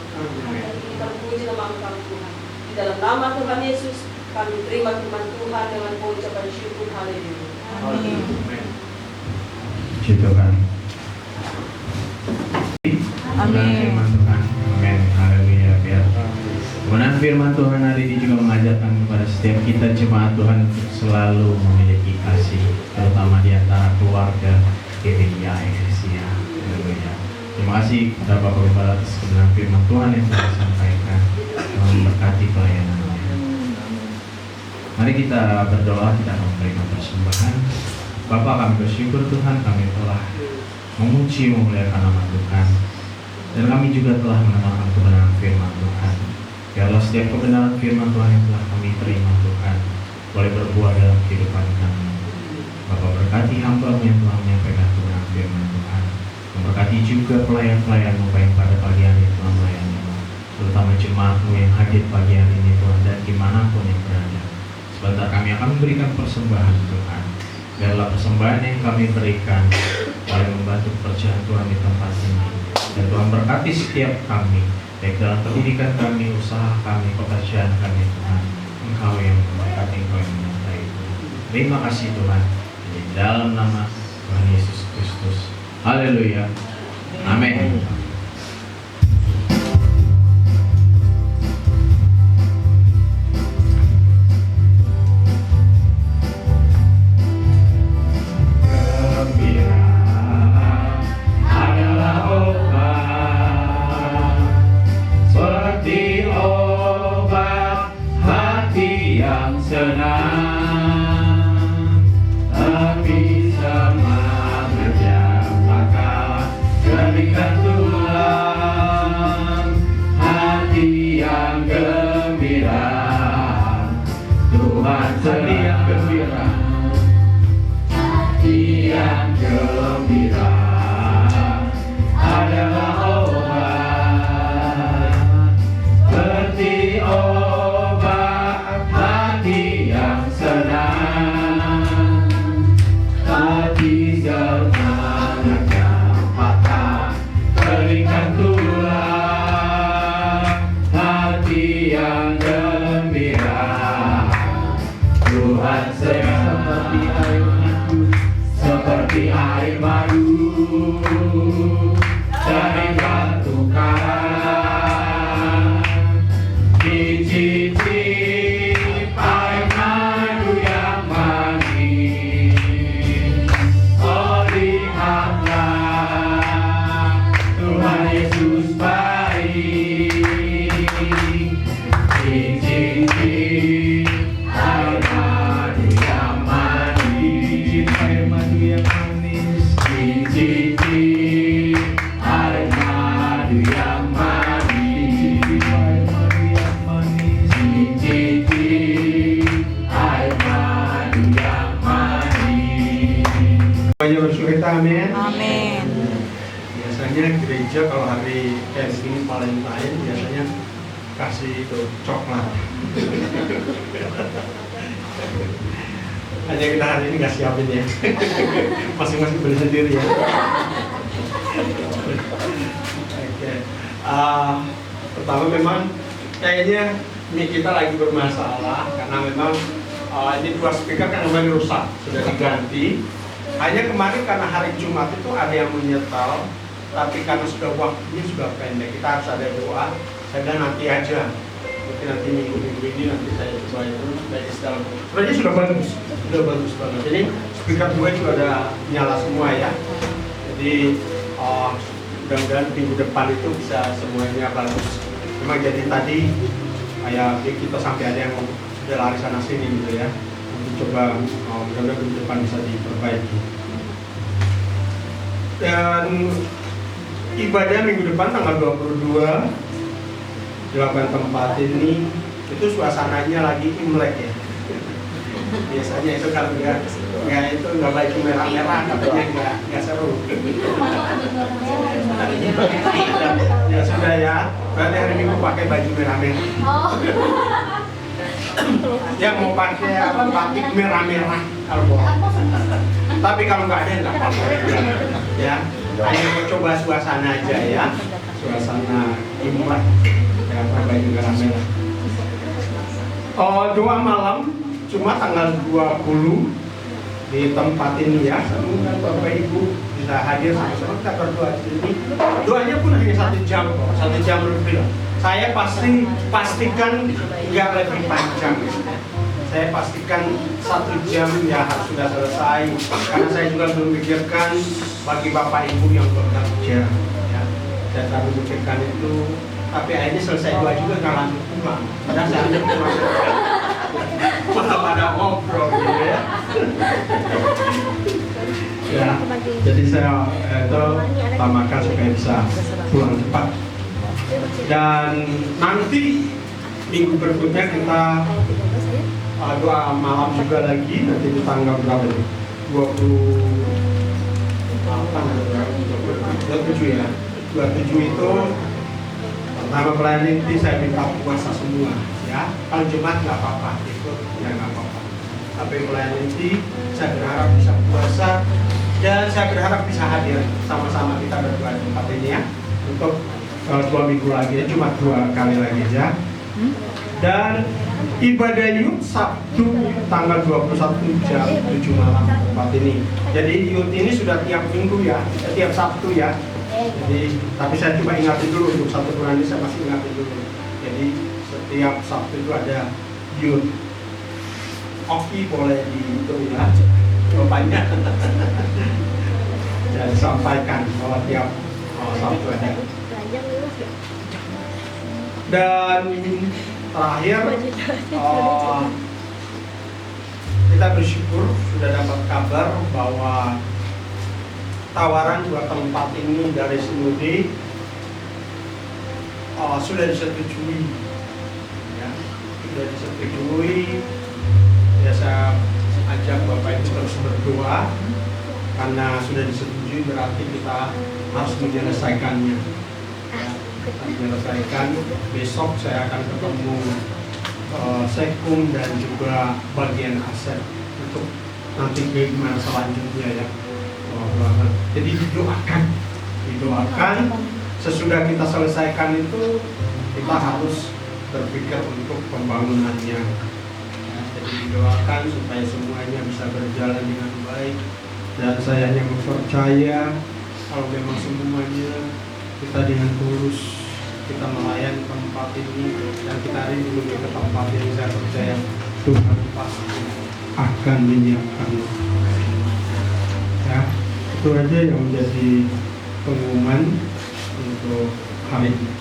Terpuji nama Engkau Tuhan. Di dalam nama Tuhan Yesus, kami terima firman Tuhan dengan pengucapan syukur. Haleluya. Amin. Puji Tuhan. Amin. Firman Tuhan. Amin. Haleluya. Biar kebenaran firman Tuhan hari ini juga mengajarkan kepada setiap kita jemaat Tuhan untuk selalu memiliki kasih, terutama di antara keluarga gereja eklesia. Haleluya. Terima kasih kepada Bapak Gembala atas kebenaran firman Tuhan yang telah disampaikan. Tuhan memberkati pelayanannya. Mari kita berdoa, kita akan memberikan persembahan. Bapa, kami bersyukur Tuhan, kami telah memuji memuliakan nama Tuhan, dan kami juga telah mengenalkan kebenaran firman Tuhan. Biarlah setiap kebenaran firman Tuhan yang telah kami terima Tuhan boleh berbuah dalam kehidupan kami. Bapa, berkati hamba-Mu yang telah menyampaikan kebenaran firman Tuhan. Memberkati juga pelayan-pelayan-Mu baik pada pagi hari yang telah melayani, terutama jemaat-Mu yang hadir pagi hari ini Tuhan, dan dimanapun yang berada. Sebentar kami akan memberikan persembahan Tuhan. Biarlah persembahan yang kami berikan boleh membantu pekerjaan Tuhan di tempat ini. Dan Tuhan berkati setiap kami, baik dalam pendidikan kami, usaha kami, pekerjaan kami Tuhan. Engkau yang memberkati, Engkau yang menyertai. Terima kasih Tuhan. Di dalam nama Tuhan Yesus Kristus. Haleluya. Amin. Amin. Amin. Biasanya gereja kalau hari kayak begini Valentine biasanya kasih itu coklat. Hanya kita hari ini nggak siapin ya. Masing-masing beli sendiri ya. Oke. Pertama memang kayaknya mic kita lagi bermasalah karena memang ini dua speaker kan kembali rusak, sudah diganti. Hanya kemarin karena hari Jumat itu ada yang menyetel, tapi karena sudah waktunya sudah pendek, kita harus ada doa. Saya bilang nanti aja, mungkin nanti minggu ini nanti saya coba itu sudah install. Sebenarnya sudah bagus banget. Jadi speaker gue juga ada nyala semua ya. Jadi mudah-mudahan minggu depan itu bisa semuanya bagus. Memang jadi tadi kayak kita sampai ada yang udah lari sana sini gitu ya. Coba mudah-mudahan minggu depan bisa diperbaiki. Dan ibadah minggu depan tanggal 22 dilakukan tempat ini itu suasananya lagi Imlek ya. Biasanya itu kalau nggak baju merah-merah katanya nggak seru. Ya sudah ya, berarti hari Minggu pakai baju merah-merah. Yang mau pakai apa batik merah-merah kalau boleh. Tapi kalau nggak ada nggak apa-apa ya. Hanya mau coba suasana aja ya, suasana Imlek ya pakai baju merah-merah. Doa malam cuma tanggal 20 di tempat ini ya. Semoga Bapak Ibu bisa hadir sama-sama kita berdoa di sini. Doanya pun hanya 1 jam kok, 1 jam lebih. Saya pastikan nggak lebih panjang. Saya pastikan 1 jam ya harus sudah selesai. Karena saya juga belum pikirkan bagi Bapak Ibu yang bekerja. Ya, saya selalu memikirkan itu. Tapi akhirnya selesai doa juga nggak lanjut pulang. Dan saya hanya pulang. Malah pada ngobrol gitu ya. Ya, jadi saya itu utamakan supaya bisa pulang cepat. Dan nanti minggu berikutnya kita doa malam juga lagi. Nanti itu tanggal berapa nih? 27 ya. 27 itu pertama pelayanan inti saya minta puasa semua ya. Kalau Jumat nggak apa-apa, ikut ya nggak apa-apa. Tapi pelayanan inti saya berharap bisa puasa dan saya berharap bisa hadir sama-sama kita berdoa di tempat ini ya. Untuk 2 minggu lagi, cuma 2 kali lagi aja. Dan ibadah Yud Sabtu tanggal 21 jam 7 malam tempat ini. Jadi Yud ini sudah tiap minggu ya, tiap Sabtu ya. Jadi tapi saya coba ingatin dulu untuk satu bulan ini saya masih ingatin dulu. Jadi setiap Sabtu itu ada Yud. Oki boleh dihitung ya, banyak. Dan sampaikan bahwa tiap Sabtu ada. Dan terakhir kita bersyukur sudah dapat kabar bahwa tawaran buat tempat ini dari Sinode sudah disetujui ya, sudah disetujui ya. Saya ajak Bapak Ibu terus berdoa karena sudah disetujui, berarti kita harus menyelesaikannya ya, kita menyelesaikan. Besok saya akan ketemu Sekum dan juga bagian aset untuk nanti gimana selanjutnya ya. Jadi didoakan sesudah kita selesaikan itu kita harus berpikir untuk pembangunannya ya, jadi didoakan supaya semuanya bisa berjalan dengan baik. Dan saya yang percaya kalau memang semuanya kita dengan tulus kita melayani tempat ini dan kita rindu ke tempat ini, saya percaya Tuhan pasti akan menyiapkan ya. Itu aja yang menjadi pengumuman untuk hari ini.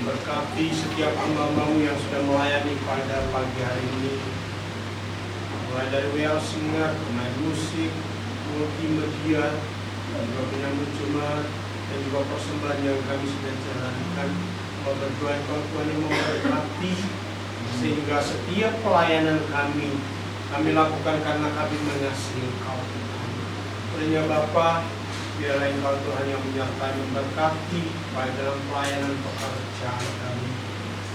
Berkati setiap hamba-Mu yang sudah melayani pada pagi hari ini, mulai dari WL Singer, pemain musik, multimedia, juga penyambut Jumat, dan juga persembahan yang kami sudah jalankan. Berdoa Engkau Tuhan yang memberkati, sehingga setiap pelayanan kami lakukan karena kami mengasihi Engkau Tuhan. Olehnya Bapa, biarlah Engkau Tuhan yang menyertai memberkati baik dalam pelayanan pekerjaan kami.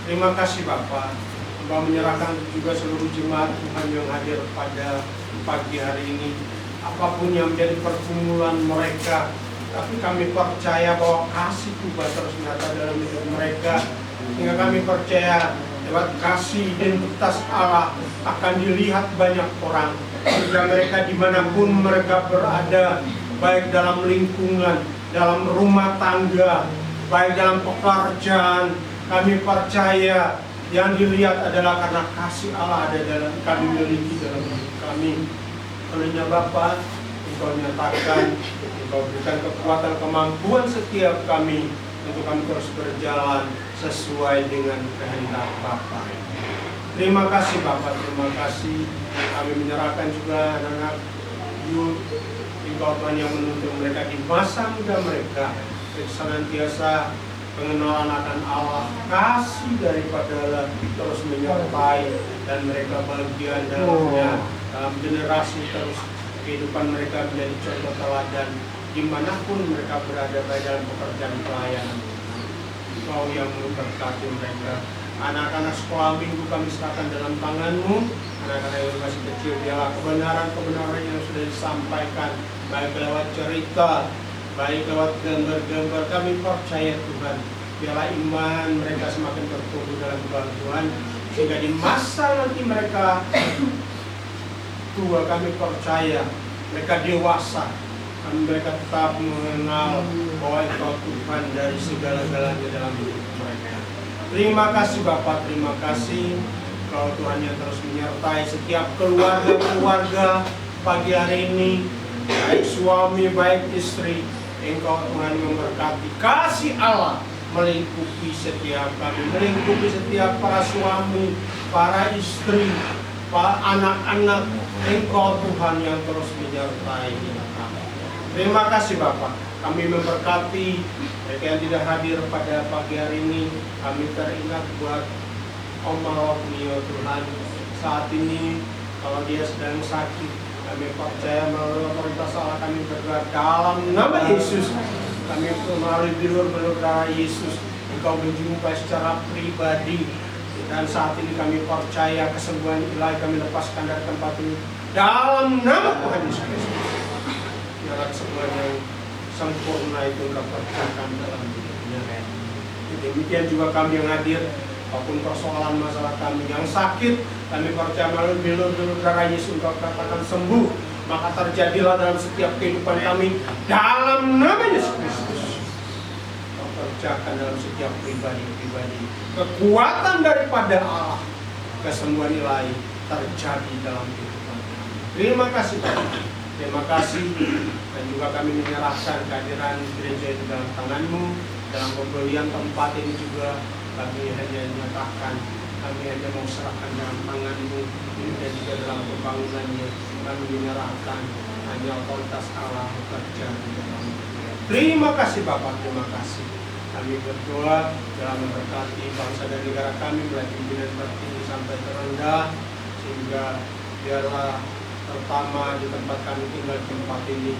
Terima kasih Bapa. Hamba menyerahkan juga seluruh jemaat Tuhan yang hadir pada pagi hari ini. Apapun yang menjadi pergumulan mereka, tapi kami percaya bahwa kasih Tuhan terus nyata dalam hidup mereka. Sehingga kami percaya lewat kasih identitas Allah akan dilihat banyak orang. Sehingga mereka dimanapun mereka berada, baik dalam lingkungan, dalam rumah tangga, baik dalam pekerjaan, kami percaya yang dilihat adalah karena kasih Allah ada dalam kami miliki dalam hidup kami. Olehnya Bapa, Engkau nyatakan, Engkau berikan kekuatan kemampuan setiap kami untuk kami terus berjalan sesuai dengan kehendak Bapa. Terima kasih Bapa, terima kasih. Kami menyerahkan juga anak-anak youth, Engkau Tuhan yang menuntun mereka di masa muda mereka, senantiasa pengenalan akan Allah, kasih daripada Allah terus menyertai dan mereka bagian dalamnya. Dalam generasi terus kehidupan mereka menjadi contoh teladan dimanapun mereka berada, baik dalam pekerjaan pelayanan. Engkau yang memberkati mereka. Anak-anak sekolah minggu kami serahkan dalam tangan-Mu. Anak-anak yang masih kecil, biarlah kebenaran-kebenaran yang sudah disampaikan, baik lewat cerita, baik lewat gambar-gambar, kami percaya Tuhan. Biarlah iman mereka semakin bertumbuh dalam Tuhan, sehingga di masa nanti mereka tua, kami percaya mereka dewasa, mereka tetap mengenal bahwa Engkau Tuhan dari segala-galanya dalam hidup mereka. Terima kasih Bapak, terima kasih Kau Tuhan yang terus menyertai setiap keluarga-keluarga pagi hari ini, baik suami, baik istri. Engkau Tuhan memberkati, kasih Allah melingkupi setiap kami, melingkupi setiap para suami, para istri, para anak-anak. Engkau Tuhan yang terus menyertai kami. Terima kasih Bapak. Kami memberkati mereka yang tidak hadir pada pagi hari ini. Kami teringat buat Om Mio Tuhan saat ini, kalau dia sedang sakit, kami percaya melalui otoritas Allah kami berdoa dalam nama Yesus. Kami melalui bilur-bilur darah Yesus, Engkau menjumpai secara pribadi. Dan saat ini kami percaya kesembuhan ilahi kami lepaskan dari tempat ini dalam nama Tuhan Yesus Kristus. Biarlah kesembuhan yang sempurna itu Engkau kerjakan dalam hidupnya. Demikian juga kami yang hadir, apapun persoalan masalah kami yang sakit, kami percaya melalui bilur-bilur darah Yesus Engkau katakan sembuh. Maka terjadilah dalam setiap kehidupan kami dalam nama Yesus Kristus. Kerjakan dalam setiap pribadi-pribadi kekuatan daripada Allah, kesembuhan ilahi terjadi dalam kehidupan kami. Terima kasih Bapak, terima kasih. Dan juga kami menyerahkan kehadiran gereja itu dalam tangan-Mu. Dalam pembelian tempat ini juga kami hanya nyatakan, kami hanya mau serahkan dalam tangan-Mu. Dan juga dalam pembangunannya kami menyerahkan, hanya otoritas Allah bekerja di dalam. Terima kasih Bapak, terima kasih. Kami berdoa dalam memberkati bangsa dan negara kami, mulai pimpinan tertinggi sampai terendah, sehingga biarlah terutama di tempat kami tinggal di tempat ini,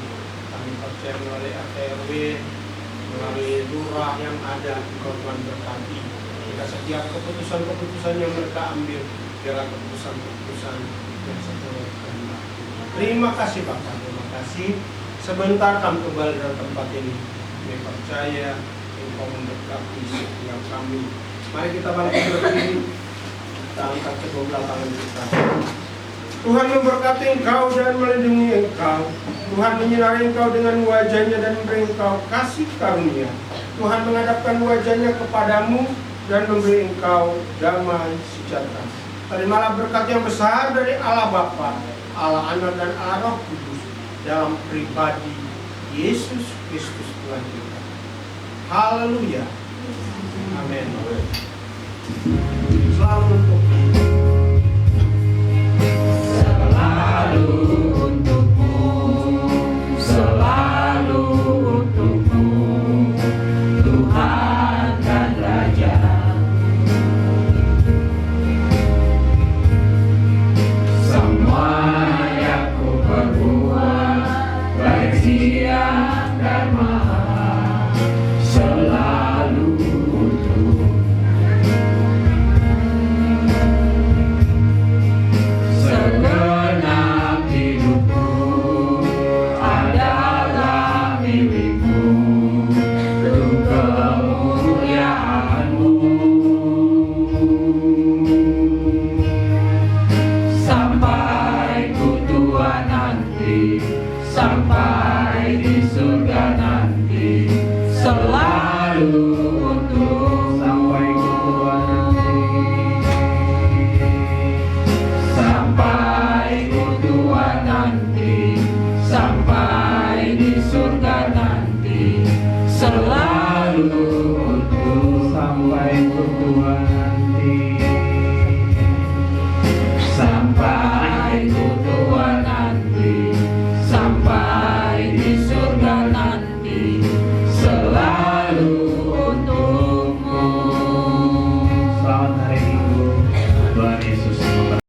kami percaya melalui RT RW, melalui lurah yang ada, Engkau Tuhan berkati. Jika setiap keputusan-keputusan yang mereka ambil, biarlah keputusan-keputusan yang sesuai kehendak. Terima kasih Bapak, terima kasih. Sebentar kami kembali dalam tempat ini. Kami percaya Engkau memberkati setiap kami. Mari kita bangkit berdiri, kita angkat kedua belah tangan kita. Tuhan memberkati engkau dan melindungi engkau. Tuhan menyinari engkau dengan wajahnya dan memberi engkau kasih karunia. Tuhan menghadapkan wajahnya kepadamu dan memberi engkau damai sejahtera. Terimalah berkat yang besar dari Allah Bapa, Allah Anak dan Allah Roh Kudus dalam pribadi Yesus Kristus Tuhan kita. Haleluya. Amin. Selamat untuk